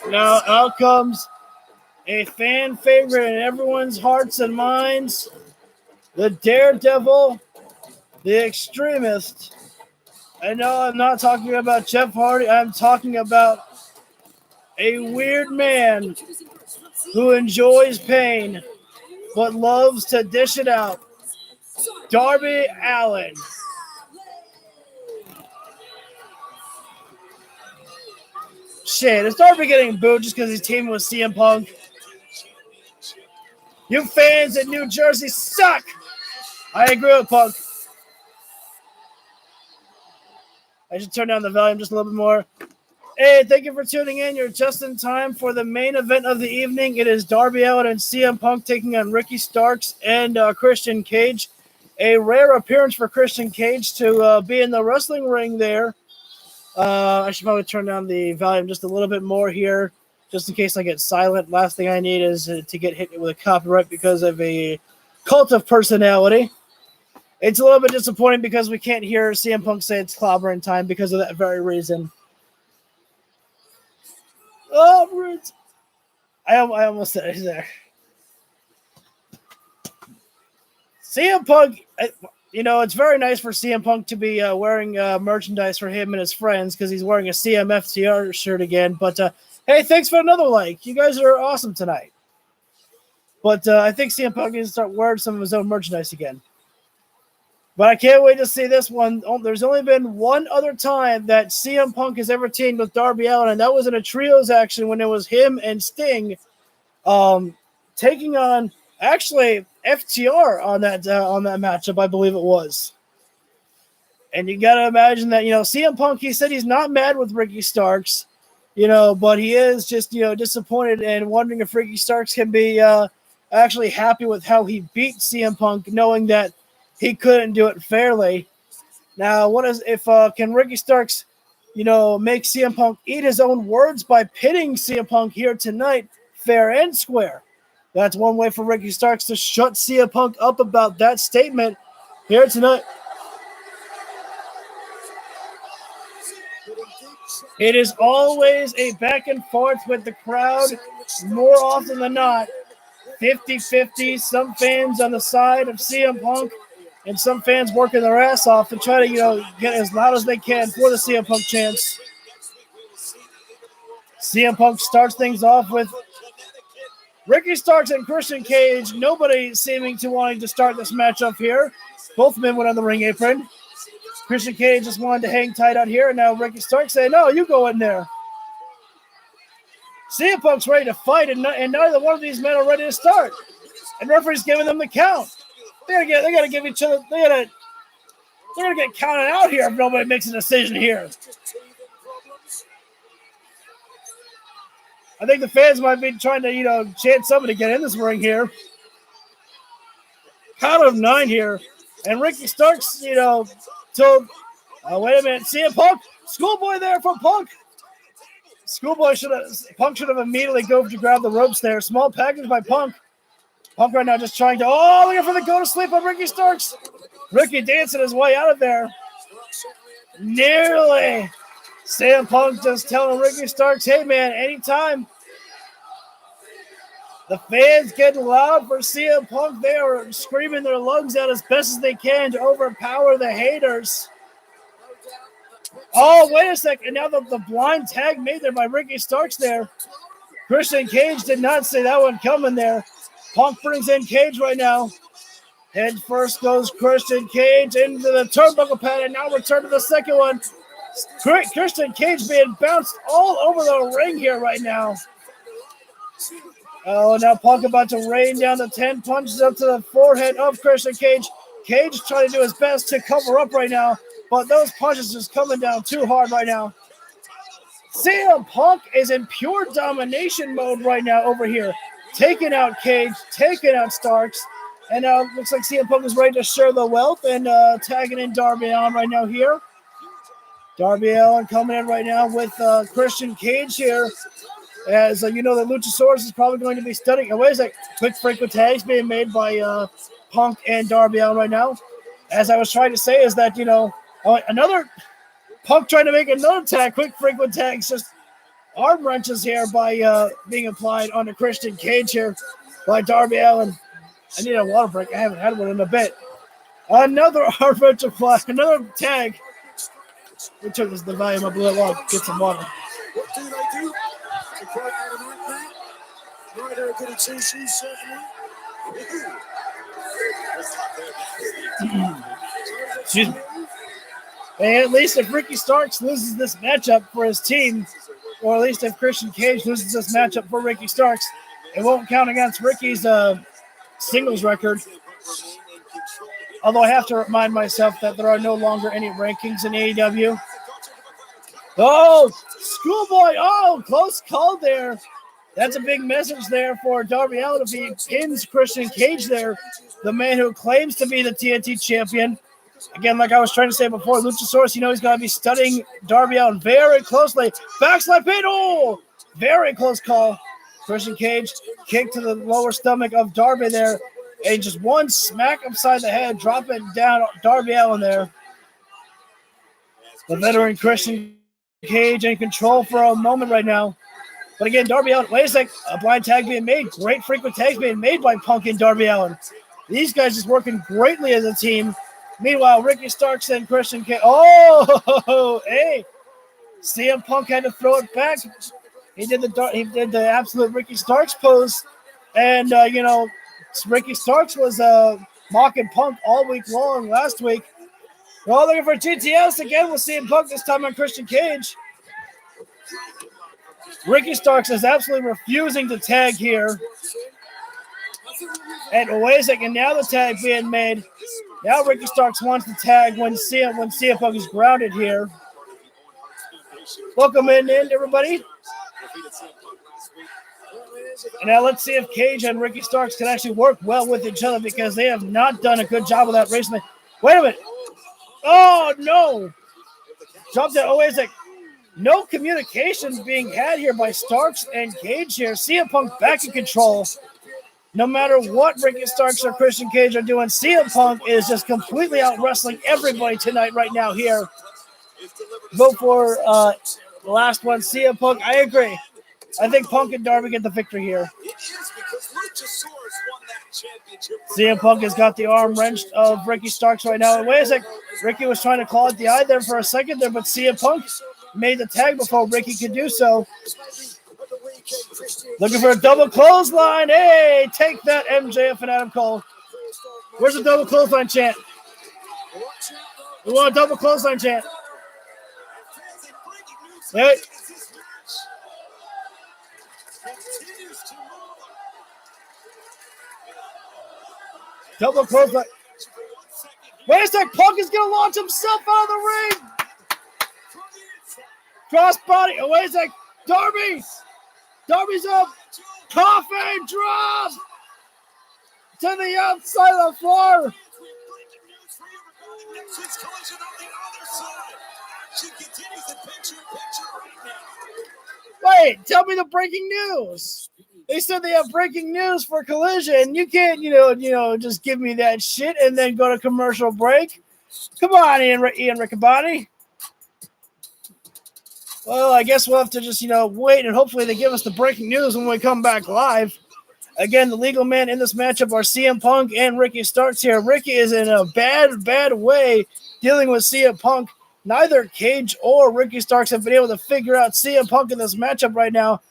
Now out comes a fan favorite in everyone's hearts and minds, the Daredevil, the Extremist. I know I'm not talking about Jeff Hardy. I'm talking about a weird man who enjoys pain but loves to dish it out. Darby Allin. Shit, is Darby getting booed just because he's teaming with CM Punk? You fans in New Jersey suck! I agree with Punk. I should turn down the volume just a little bit more. Hey, thank you for tuning in. You're just in time for the main event of the evening. It is Darby Allin and CM Punk taking on Ricky Starks and Christian Cage. A rare appearance for Christian Cage to be in the wrestling ring there. I should probably turn down the volume just a little bit more here, just in case I get silent. Last thing I need is to get hit with a copyright because of a cult of personality. It's a little bit disappointing because we can't hear CM Punk say it's clobbering time because of that very reason. Oh, I almost said it there. CM Punk, it's very nice for CM Punk to be wearing merchandise for him and his friends because he's wearing a CMFTR shirt again. But, hey, thanks for another like. You guys are awesome tonight. But I think CM Punk needs to start wearing some of his own merchandise again. But I can't wait to see this one. There's only been one other time that CM Punk has ever teamed with Darby Allin, and that was in a trios action when it was him and Sting taking on actually FTR on that matchup, I believe it was. And you got to imagine that, CM Punk, he said he's not mad with Ricky Starks, but he is just, disappointed and wondering if Ricky Starks can be actually happy with how he beat CM Punk, knowing that he couldn't do it fairly. Now, can Ricky Starks, make CM Punk eat his own words by pitting CM Punk here tonight, fair and square? That's one way for Ricky Starks to shut CM Punk up about that statement here tonight. It is always a back and forth with the crowd, more often than not. 50-50, some fans on the side of CM Punk, and some fans working their ass off to try to, get as loud as they can for the CM Punk chants. CM Punk starts things off with Ricky Starks and Christian Cage. Nobody seeming to wanting to start this matchup here. Both men went on the ring apron. Christian Cage just wanted to hang tight out here, and now Ricky Starks saying, "No, you go in there." CM Punk's ready to fight, and neither one of these men are ready to start. And referee's giving them the count. They gotta give each other. They're gonna get counted out here if nobody makes a decision here. I think the fans might be trying to, chant somebody to get in this ring here. Count of 9 here, and Ricky Starks, told, wait a minute, CM Punk, schoolboy there for Punk. Punk should have immediately go to grab the ropes there. Small package by Punk. Punk right now just trying to, looking for the go to sleep on Ricky Starks. Ricky dancing his way out of there. Nearly. CM Punk just telling Ricky Starks, hey man, anytime. The fans getting loud for CM Punk. They are screaming their lungs out as best as they can to overpower the haters. Oh, wait a second. And now the blind tag made there by Ricky Starks there. Christian Cage did not see that one coming there. Punk brings in Cage right now. Head first goes Christian Cage into the turnbuckle pad, and now return to the second one. Christian Cage being bounced all over the ring here right now. Oh, now Punk about to rain down the 10 punches up to the forehead of Christian Cage. Cage is trying to do his best to cover up right now, but those punches just coming down too hard right now. CM Punk is in pure domination mode right now over here. Taking out Cage, taking out Starks, and now it looks like CM Punk is ready to share the wealth and tagging in Darby Allin right now here. Darby Allin coming in right now with Christian Cage here. As you know, the Luchasaurus is probably going to be studying. Oh, wait a sec. Quick frequent tags being made by Punk and Darby Allin right now. As I was trying to say is that, another Punk trying to make another tag. Quick frequent tags. Just arm wrenches here by being applied on the Christian Cage here by Darby Allin. I need a water break. I haven't had one in a bit. Another arm wrench applied. Another tag. We took the volume up a little while. Get some water. What do they do? To quote Adam Ant-Man, neither are good at two shoes, certainly. Excuse me. And at least if Ricky Starks loses this matchup for his team, or at least if Christian Cage loses this matchup for Ricky Starks, it won't count against Ricky's singles record. Although I have to remind myself that there are no longer any rankings in AEW. Oh, Schoolboy. Oh, close call there. That's a big message there for Darby Allin if he pins Christian Cage there, the man who claims to be the TNT champion. Again, like I was trying to say before, Luchasaurus, he's going to be studying Darby Allin very closely. Backslide pin. Oh, very close call. Christian Cage kick to the lower stomach of Darby there. And just one smack upside the head, dropping down Darby Allin there. The veteran Christian Cage in control for a moment right now. But again, Darby Allin, wait a sec, a blind tag being made. Great frequent tags being made by Punk and Darby Allin. These guys just working greatly as a team. Meanwhile, Ricky Starks and Christian Cage. Oh, hey. CM Punk had to throw it back. He did the absolute Ricky Starks pose. And, Ricky Starks was mocking Punk all week long last week. We're all looking for GTS again. We'll see Punk this time on Christian Cage. Ricky Starks is absolutely refusing to tag here. And wait a second, now the tag being made. Now Ricky Starks wants to tag when CM Punk is grounded here. Welcome in, everybody. And now let's see if Cage and Ricky Starks can actually work well with each other because they have not done a good job of that recently. Wait a minute. Oh, no. Drop that. Oh, wait a sec. No communications being had here by Starks and Cage here. CM Punk back in control. No matter what Ricky Starks or Christian Cage are doing, CM Punk is just completely out-wrestling everybody tonight right now here. Vote for the last one, CM Punk. I agree. I think Punk and Darby get the victory here. CM Punk has got the arm wrenched of Ricky Starks right now. And wait a sec. Ricky was trying to call it the eye there for a second there, but CM Punk made the tag before Ricky could do so. Looking for a double clothesline. Hey, take that, MJF and Adam Cole. Where's the double clothesline chant? We want a double clothesline chant. Hey. Double clothesline. Wait a sec. Punk is going to launch himself out of the ring. Crossbody. Oh, wait a sec. Darby's up. Coffin Drop to the outside of the floor. Wait, tell me the breaking news. They said they have breaking news for Collision. You can't, just give me that shit and then go to commercial break. Come on, Ian Riccaboni. Well, I guess we'll have to just, wait, and hopefully they give us the breaking news when we come back live. Again, the legal men in this matchup are CM Punk and Ricky Starks here. Ricky is in a bad way dealing with CM Punk. Neither Cage or Ricky Starks have been able to figure out CM Punk in this matchup right now.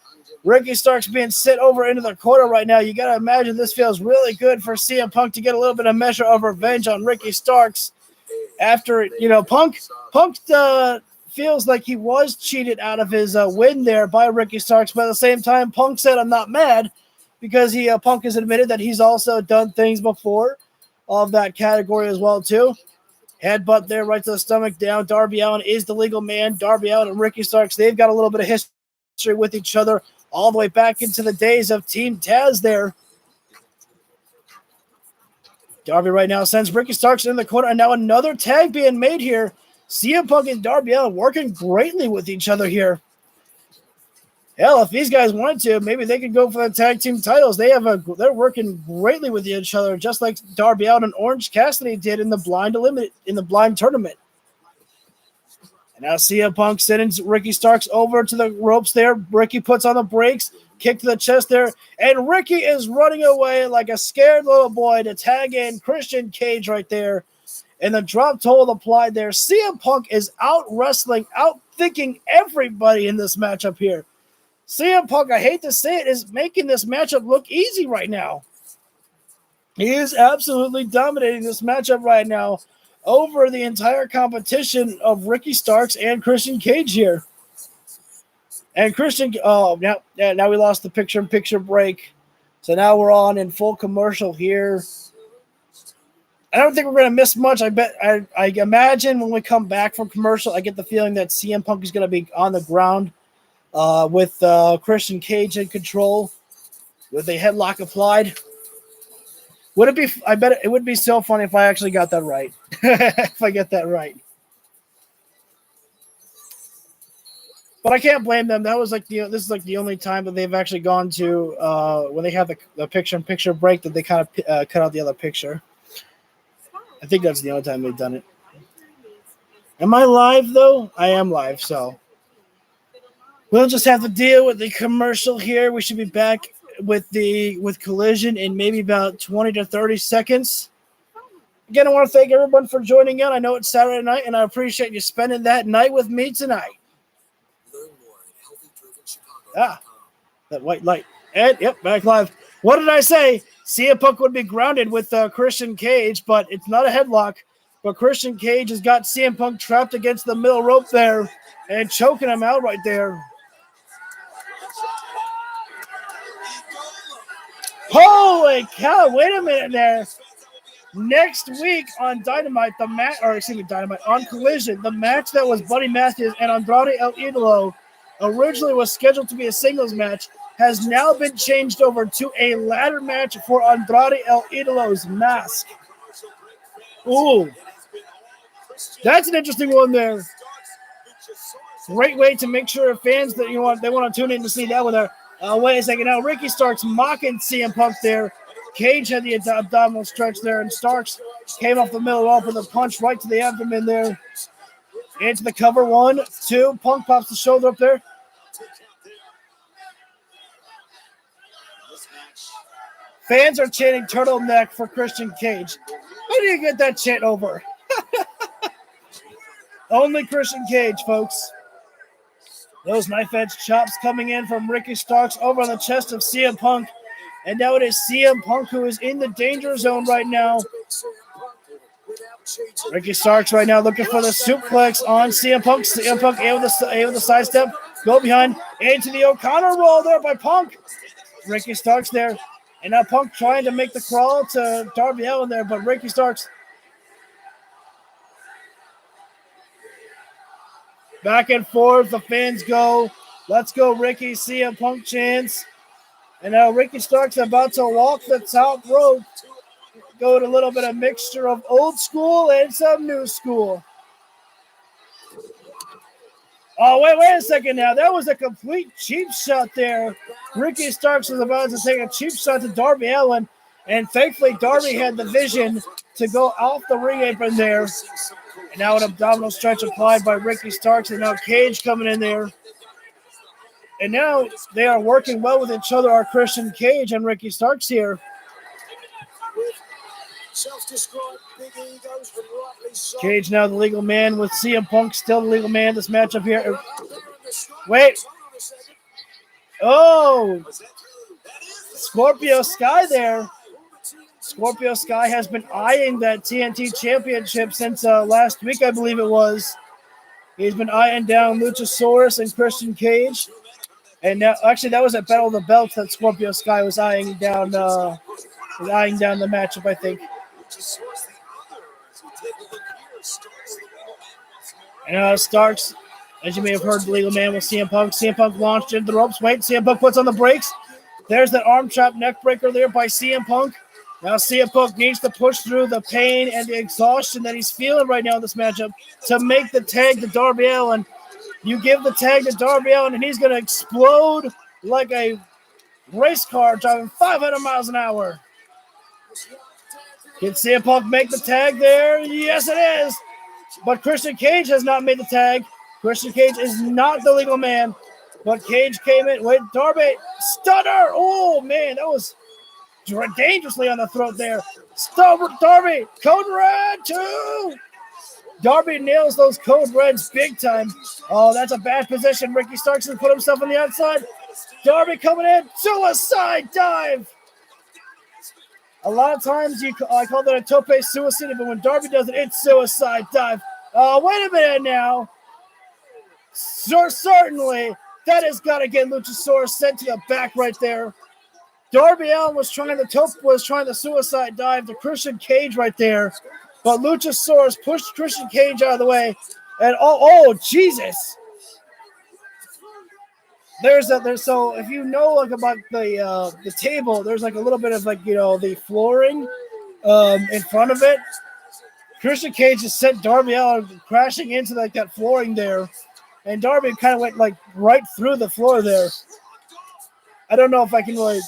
Ricky Starks being sent over into the corner right now. You got to imagine this feels really good for CM Punk to get a little bit of measure of revenge on Ricky Starks. After, Punk feels like he was cheated out of his win there by Ricky Starks, but at the same time, Punk said, I'm not mad, because Punk has admitted that he's also done things before of that category as well, too. Headbutt there right to the stomach down. Darby Allin is the legal man. Darby Allin and Ricky Starks, they've got a little bit of history with each other all the way back into the days of Team Taz there. Darby right now sends Ricky Starks in the corner, and now another tag being made here. CM Punk and Darby Allin working greatly with each other here. Hell, if these guys wanted to, maybe they could go for the tag team titles. They're working greatly with each other, just like Darby Allin and Orange Cassidy did in the blind tournament. And now CM Punk sends Ricky Starks over to the ropes there. Ricky puts on the brakes, kick to the chest there, and Ricky is running away like a scared little boy to tag in Christian Cage right there. And the drop toe applied there. CM Punk is out wrestling, out thinking everybody in this matchup here. CM Punk, I hate to say it, is making this matchup look easy right now. He is absolutely dominating this matchup right now over the entire competition of Ricky Starks and Christian Cage here. And Christian, now we lost the picture-in-picture break. So now we're on in full commercial here. I don't think we're going to miss much. I imagine when we come back from commercial, I get the feeling that CM Punk is going to be on the ground with Christian Cage in control with a headlock applied. Would it be? I bet it would be so funny if I actually got that right. If I get that right. But I can't blame them. That was like this is like the only time that they've actually gone to when they have the picture-in-picture break that they kind of cut out the other picture. I think that's the only time they've done it. Am I live though? I am live, so we'll just have to deal with the commercial here. We should be back with Collision in maybe about 20 to 30 seconds. Again, I want to thank everyone for joining in. I know it's Saturday night, and I appreciate you spending that night with me tonight. That white light. And, yep, back live. What did I say? CM Punk would be grounded with Christian Cage, but it's not a headlock. But Christian Cage has got CM Punk trapped against the middle rope there and choking him out right there. Holy cow, wait a minute there. Next week on Dynamite, on Collision, the match that was Buddy Matthews and Andrade El Idolo originally was scheduled to be a singles match has now been changed over to a ladder match for Andrade El Idolo's mask. Ooh. That's an interesting one there. Great way to make sure fans that they want to tune in to see that one there. Wait a second. Now Ricky Starks mocking CM Punk there. Cage had the abdominal stretch there, and Starks came off the middle rope with a punch right to the abdomen there. Into the cover. 1, 2. Punk pops the shoulder up there. Fans are chanting turtleneck for Christian Cage. How do you get that chant over? Only Christian Cage, folks. Those knife-edge chops coming in from Ricky Starks over on the chest of CM Punk. And now it is CM Punk who is in the danger zone right now. Ricky Starks right now looking for the suplex on CM Punk. CM Punk able to sidestep. Go behind into the O'Connor roll there by Punk. Ricky Starks there. And now Punk trying to make the crawl to Darby Allin there, but Ricky Starks back and forth. The fans go. Let's go, Ricky. CM Punk chants. And now Ricky Starks about to walk the top rope. Go to a little bit of mixture of old school and some new school. Oh, wait a second now. That was a complete cheap shot there. Ricky Starks was about to take a cheap shot to Darby Allin, and thankfully Darby had the vision to go off the ring apron there. And now an abdominal stretch applied by Ricky Starks, and now Cage coming in there. And now they are working well with each other, our Christian Cage and Ricky Starks here. Cage now the legal man with CM Punk still the legal man. This matchup here. Wait. Oh. Scorpio Sky there. Scorpio Sky has been eyeing that TNT championship since last week, I believe it was. He's been eyeing down Luchasaurus and Christian Cage. And now, actually, that was at Battle of the Belts that Scorpio Sky was eyeing down the matchup, I think. And Starks, as you may have heard, the legal man with CM Punk. CM Punk launched into the ropes. Wait, CM Punk puts on the brakes. There's that arm trap neck breaker there by CM Punk. Now CM Punk needs to push through the pain and the exhaustion that he's feeling right now in this matchup to make the tag to Darby Allin. You give the tag to Darby Allin, and he's going to explode like a race car driving 500 miles an hour. Can CM Punk make the tag there? Yes, it is. But Christian Cage has not made the tag. Christian Cage is not the legal man. But Cage came in with Darby. Stunner! Oh, man, that was dangerously on the throat there. Darby, Code Red 2. Darby nails those Code Reds big time. Oh, that's a bad position. Ricky Starks has put himself on the outside. Darby coming in. Suicide dive. A lot of times I call that a tope suicide, but when Darby does it, it's suicide dive. Oh, wait a minute now. Certainly, that has got to get Luchasaurus sent to the back right there. Darby Allin was trying to suicide dive to Christian Cage right there, but Luchasaurus pushed Christian Cage out of the way, and oh Jesus! So if you know like about the table, there's like a little bit of like the flooring in front of it. Christian Cage just sent Darby Allin crashing into like that flooring there, and Darby kind of went like right through the floor there. I don't know if I can really.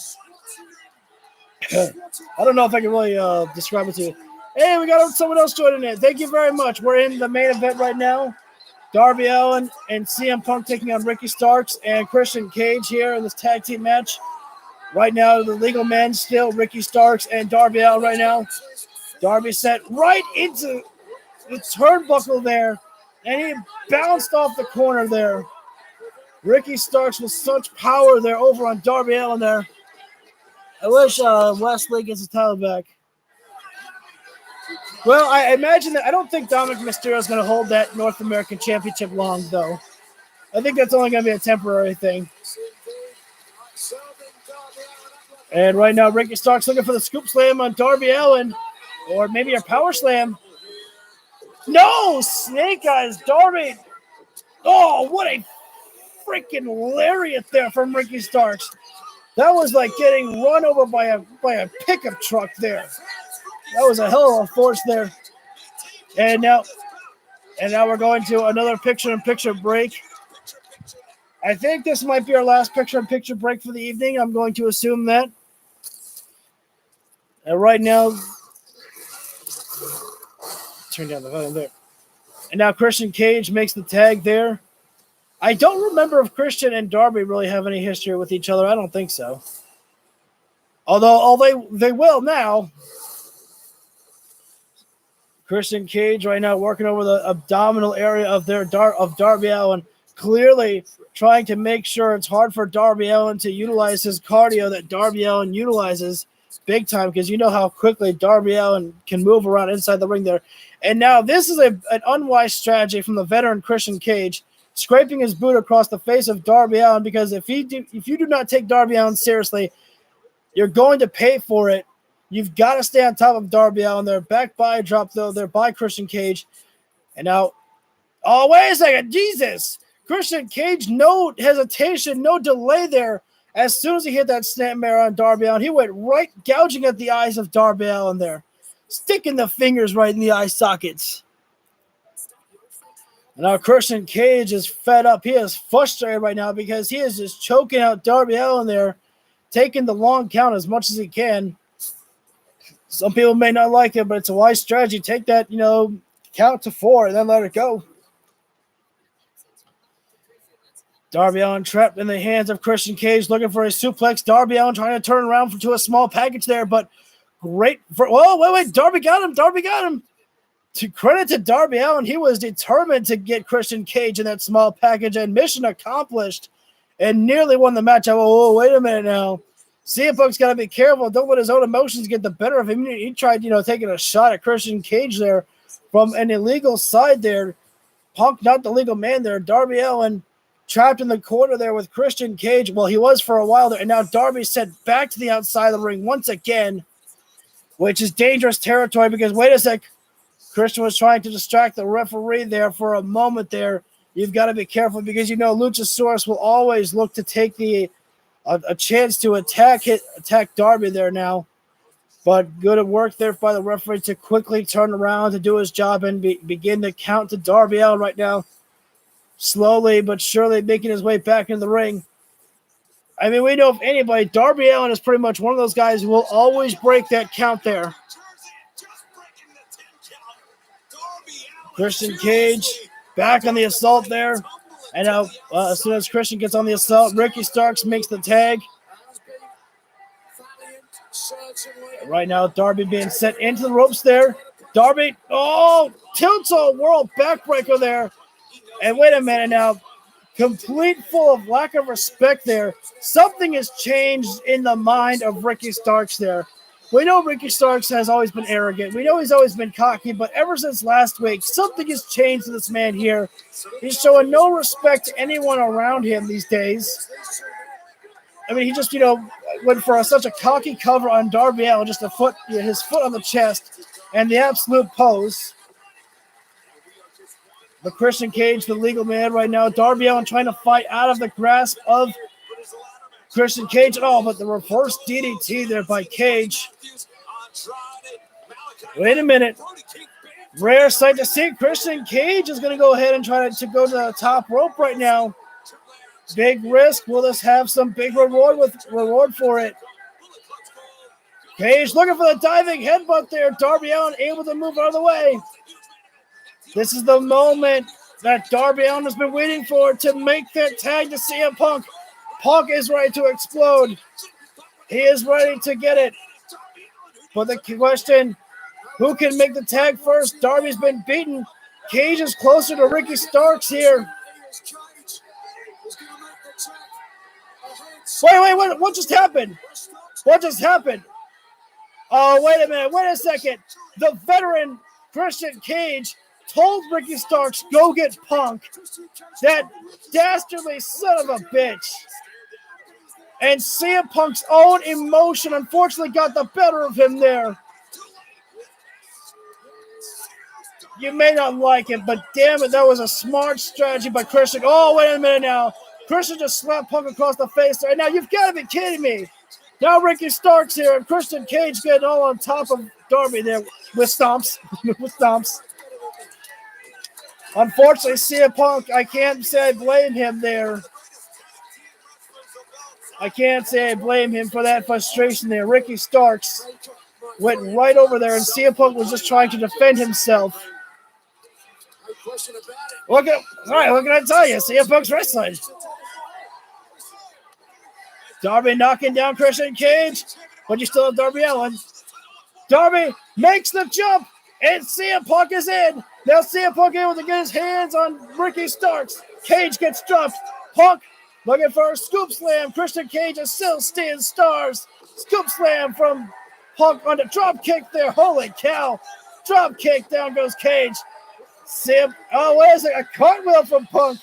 Describe it to you. Hey, we got someone else joining in. Thank you very much. We're in the main event right now. Darby Allin and CM Punk taking on Ricky Starks and Christian Cage here in this tag team match. Right now, the legal men still Ricky Starks and Darby Allin right now. Darby set right into the turnbuckle there, and he bounced off the corner there. Ricky Starks with such power there over on Darby Allin there. I wish Wesley gets his title back. Well, I imagine that I don't think Dominic Mysterio is going to hold that North American Championship long, though. I think that's only going to be a temporary thing. And right now, Ricky Starks looking for the scoop slam on Darby Allin, or maybe a power slam. No, Snake Eyes, Darby. Oh, what a freaking lariat there from Ricky Starks. That was like getting run over by a pickup truck there. That was a hell of a force there. And now we're going to another picture-in-picture break. I think this might be our last picture-in-picture break for the evening. I'm going to assume that. And right now, turn down the volume there. And now Christian Cage makes the tag there. I don't remember if Christian and Darby really have any history with each other. I don't think so. Although they will now. Christian Cage right now working over the abdominal area of Darby Allin, clearly trying to make sure it's hard for Darby Allin to utilize his cardio that Darby Allin utilizes big time, because you know how quickly Darby Allin can move around inside the ring there. And now this is an unwise strategy from the veteran Christian Cage, scraping his boot across the face of Darby Allin, because if you do not take Darby Allin seriously, you're going to pay for it. You've got to stay on top of Darby Allin there. Back by a drop, though. They're by Christian Cage. And now, oh, wait a second. Jesus. Christian Cage, no hesitation, no delay there. As soon as he hit that snapmare on Darby Allin, he went right gouging at the eyes of Darby Allin there, sticking the fingers right in the eye sockets. Now Christian Cage is fed up. He is frustrated right now because he is just choking out Darby Allin there, taking the long count as much as he can. Some people may not like it, but it's a wise strategy. Take that, count to 4 and then let it go. Darby Allin trapped in the hands of Christian Cage, looking for a suplex. Darby Allin trying to turn around to a small package there, but wait, Darby got him. To credit to Darby Allin, he was determined to get Christian Cage in that small package, and mission accomplished, and nearly won the match. Oh, wait a minute now. CM Punk's got to be careful. Don't let his own emotions get the better of him. He tried, taking a shot at Christian Cage there from an illegal side there. Punk, not the legal man there. Darby Allin trapped in the corner there with Christian Cage. Well, he was for a while there, and now Darby sent back to the outside of the ring once again. which is dangerous territory because, wait a sec, Christian was trying to distract the referee there for a moment there. You've got to be careful because, you know, Luchasaurus will always look to take a chance to attack Darby there now. But good work there by the referee to quickly turn around to do his job and begin to count to Darby Allin right now. Slowly but surely making his way back in the ring. I mean, we know if anybody, Darby Allin is pretty much one of those guys who will always break that count there. Christian Cage back on the assault there. And now, as soon as Christian gets on the assault, Ricky Starks makes the tag. Right now, Darby being set into the ropes there. Darby, tilts a world backbreaker there. And wait a minute now. Complete full of lack of respect there. Something has changed in the mind of Ricky Starks there. We know Ricky Starks has always been arrogant. We know he's always been cocky, but ever since last week, something has changed to this man here. He's showing no respect to anyone around him these days. I mean, he just, went for such a cocky cover on Darby Allin, just his foot on the chest, and the absolute pose. But Christian Cage, the legal man right now, Darby Allin trying to fight out of the grasp of Christian Cage. But the reverse DDT there by Cage. Wait a minute. Rare sight to see. Christian Cage is going to go ahead and try to go to the top rope right now. Big risk. Will this have some big reward for it? Cage looking for the diving headbutt there. Darby Allin able to move out of the way. This is the moment that Darby Allin has been waiting for to make that tag to CM Punk. Punk is ready to explode. He is ready to get it. But the question, who can make the tag first? Darby's been beaten. Cage is closer to Ricky Starks here. Wait, what just happened? What just happened? Oh, wait a minute, wait a second. The veteran Christian Cage told Ricky Starks, go get Punk. That dastardly son of a bitch. And CM Punk's own emotion unfortunately got the better of him there. You may not like it, but damn it, that was a smart strategy by Christian. Oh, wait a minute now. Christian just slapped Punk across the face there. Now, you've got to be kidding me. Now Ricky Starks here and Christian Cage getting all on top of Darby there with stomps. Unfortunately, CM Punk, I can't say I blame him there. I can't say I blame him for that frustration there. Ricky Starks went right over there, and CM Punk was just trying to defend himself. What can I tell you? CM Punk's wrestling. Darby knocking down Christian Cage, but you still have Darby Allin. Darby makes the jump, and CM Punk is in. Now CM Punk able to get his hands on Ricky Starks. Cage gets dropped. Punk looking for a scoop slam. Christian Cage is still staying stars. Scoop slam from Punk on the drop kick there. Holy cow. Drop kick. Down goes Cage. Wait a second. A cartwheel from Punk.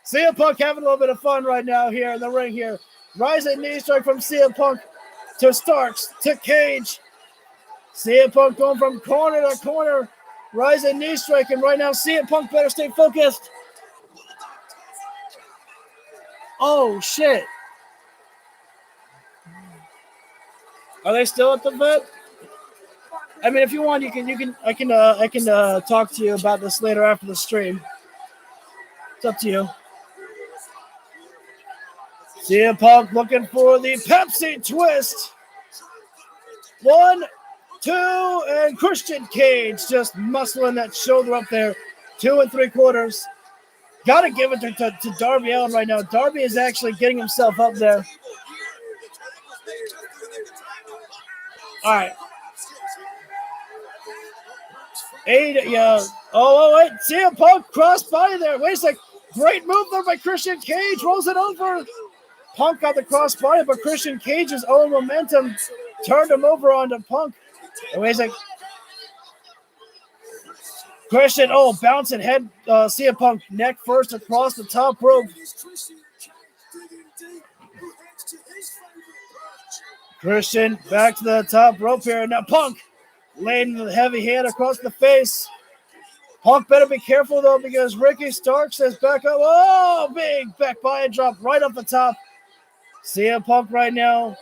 CM Punk having a little bit of fun right now here in the ring here. Rising knee strike from CM Punk to Starks to Cage. CM Punk going from corner to corner. Rising knee strike, and right now CM Punk better stay focused. Oh shit. Are they still at the vet? I mean, if you want, I can talk to you about this later after the stream. It's up to you. CM Punk looking for the Pepsi twist. 1, 2, and Christian Cage just muscling that shoulder up there. 2 3/4. Got to give it to Darby Allin right now. Darby is actually getting himself up there. All right. Wait. CM Punk crossbody there. Wait a sec. Great move there by Christian Cage. Rolls it over. Punk got the crossbody, but Christian Cage's own momentum turned him over onto Punk. And wait a sec. Christian, bouncing head, CM Punk neck first across the top rope. Christian back to the top rope here. Now Punk laying the heavy hand across the face. Punk better be careful though because Ricky Starks says back up. Oh, big back body drop right off the top. CM Punk right now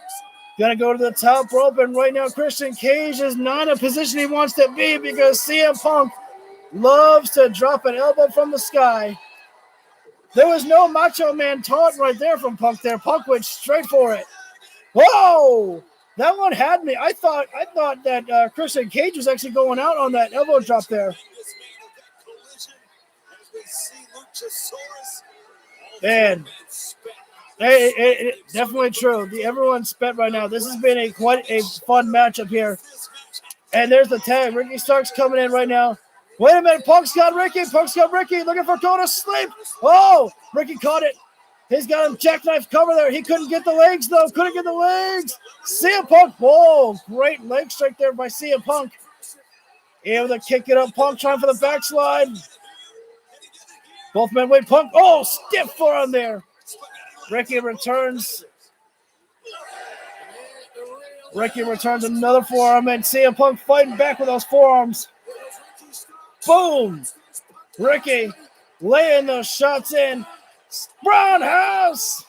gonna go to the top rope, and right now Christian Cage is not in a position he wants to be because CM Punk loves to drop an elbow from the sky. There was no Macho Man taunt right there from Punk there. Punk went straight for it. Whoa! That one had me. I thought that Christian Cage was actually going out on that elbow drop there. Man, definitely true. Everyone's spent right now. This has been quite a fun matchup here. And there's the tag. Ricky Starks coming in right now. Wait a minute. Punk's got Ricky. Looking for go to sleep. Oh, Ricky caught it. He's got him jackknife cover there. He couldn't get the legs, though. CM Punk. Whoa, great leg strike there by CM Punk. Able to kick it up. Punk trying for the backslide. Both men wait. Punk. Oh, stiff forearm there. Ricky returns another forearm, and CM Punk fighting back with those forearms. Boom! Ricky laying those shots in. Roundhouse!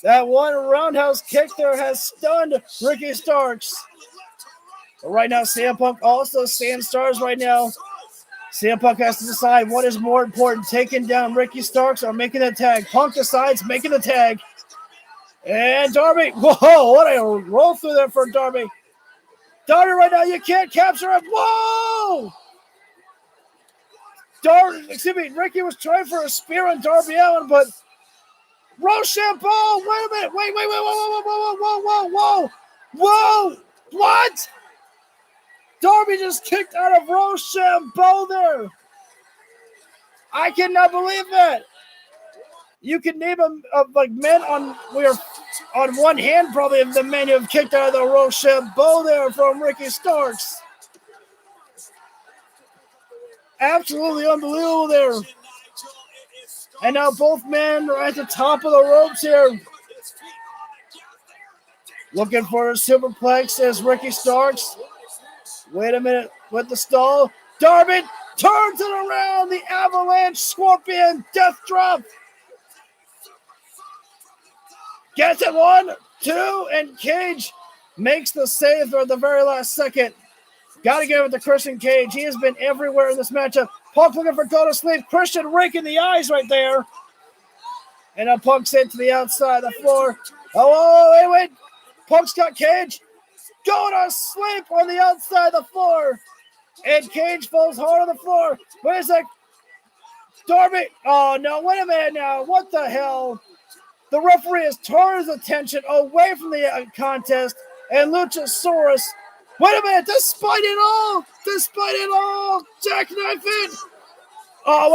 That one roundhouse kick there has stunned Ricky Starks. But right now, CM Punk also seeing stars right now. CM Punk has to decide what is more important, taking down Ricky Starks or making the tag. Punk decides making the tag. And Darby, whoa, what a roll through there for Darby. Darby right now, you can't capture him. Whoa! Ricky was trying for a spear on Darby Allin, but Rochambeau, wait a minute, whoa, what? Darby just kicked out of Rochambeau there. I cannot believe that. You can name them like men on one hand probably of the men who have kicked out of the Rochambeau there from Ricky Starks. Absolutely unbelievable there. And now both men are at the top of the ropes here. Looking for a superplex as Ricky Starks. Wait a minute with the stall. Darby turns it around. The avalanche scorpion death drop. Gets it 1, 2, and Cage makes the save at the very last second. Got to give it to Christian Cage. He has been everywhere in this matchup. Punk looking for go to sleep. Christian raking the eyes right there. And now Punk's into the outside of the floor. Oh, wait. Punk's got Cage. Go to sleep on the outside of the floor. And Cage falls hard on the floor. Wait a sec. Darby. Oh, no. Wait a minute now. What the hell? The referee has turned his attention away from the contest. And Luchasaurus. Wait a minute. Despite it all. Jackknife it. Oh,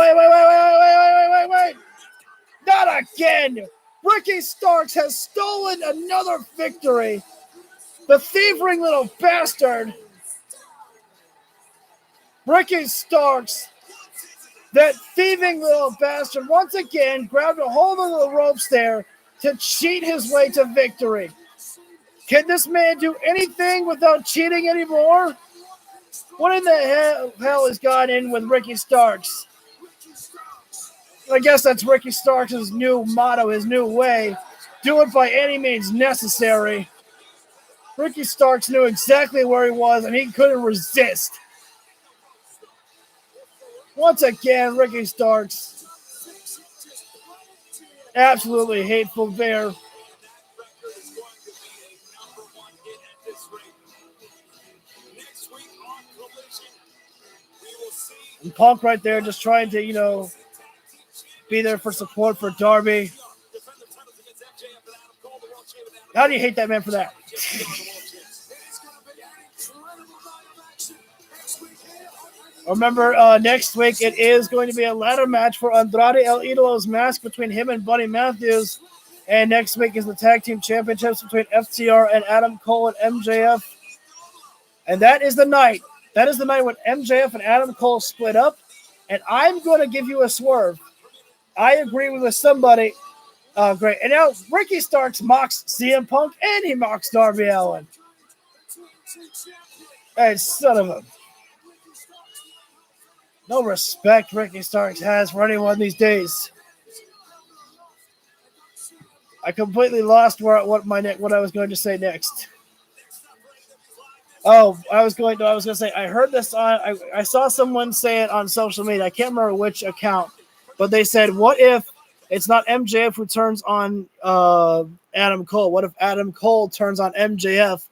wait. Not again. Ricky Starks has stolen another victory. The thieving little bastard. Ricky Starks, that thieving little bastard, once again grabbed a hold of the ropes there to cheat his way to victory. Can this man do anything without cheating anymore? What in the hell has gone in with Ricky Starks? I guess that's Ricky Starks' new motto, his new way. Do it by any means necessary. Ricky Starks knew exactly where he was, and he couldn't resist. Once again, Ricky Starks. Absolutely hateful there. And Punk right there just trying to, be there for support for Darby. How do you hate that man for that? Remember, next week it is going to be a ladder match for Andrade El Idolo's mask between him and Buddy Matthews. And next week is the tag team championships between FTR and Adam Cole and MJF. And that is the night. That is the night when MJF and Adam Cole split up. And I'm going to give you a swerve. I agree with somebody Oh, great. And now Ricky Starks mocks CM Punk and he mocks Darby Allin. Hey, son of a... No respect Ricky Starks has for anyone these days. I completely lost what I was going to say next. Oh, I was going to say I heard this I saw someone say it on social media. I can't remember which account, but they said, "What if it's not MJF who turns on Adam Cole? What if Adam Cole turns on MJF?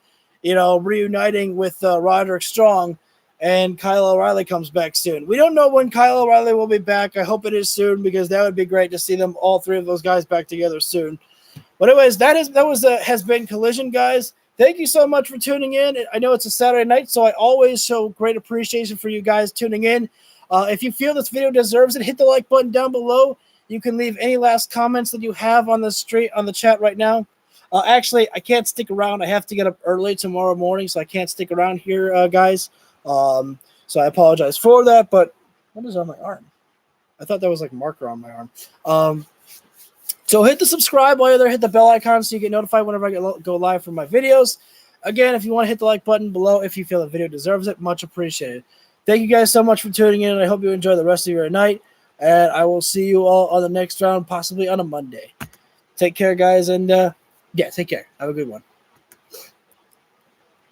You know, reuniting with Roderick Strong, and Kyle O'Reilly comes back soon. We don't know when Kyle O'Reilly will be back. I hope it is soon because that would be great to see them all three of those guys back together soon. But anyways, has been Collision, guys. Thank you so much for tuning in. I know it's a Saturday night, so I always show great appreciation for you guys tuning in. If you feel this video deserves it, hit the like button down below. You can leave any last comments that you have on the chat right now. Actually, I can't stick around. I have to get up early tomorrow morning, so I can't stick around here, guys. So I apologize for that. But what is on my arm? I thought that was like a marker on my arm. So hit the subscribe while you're there. Hit the bell icon so you get notified whenever I go live from my videos. Again, if you want to hit the like button below, if you feel the video deserves it, much appreciated. Thank you guys so much for tuning in, and I hope you enjoy the rest of your night. And I will see you all on the next round, possibly on a Monday. Take care, guys, and take care. Have a good one.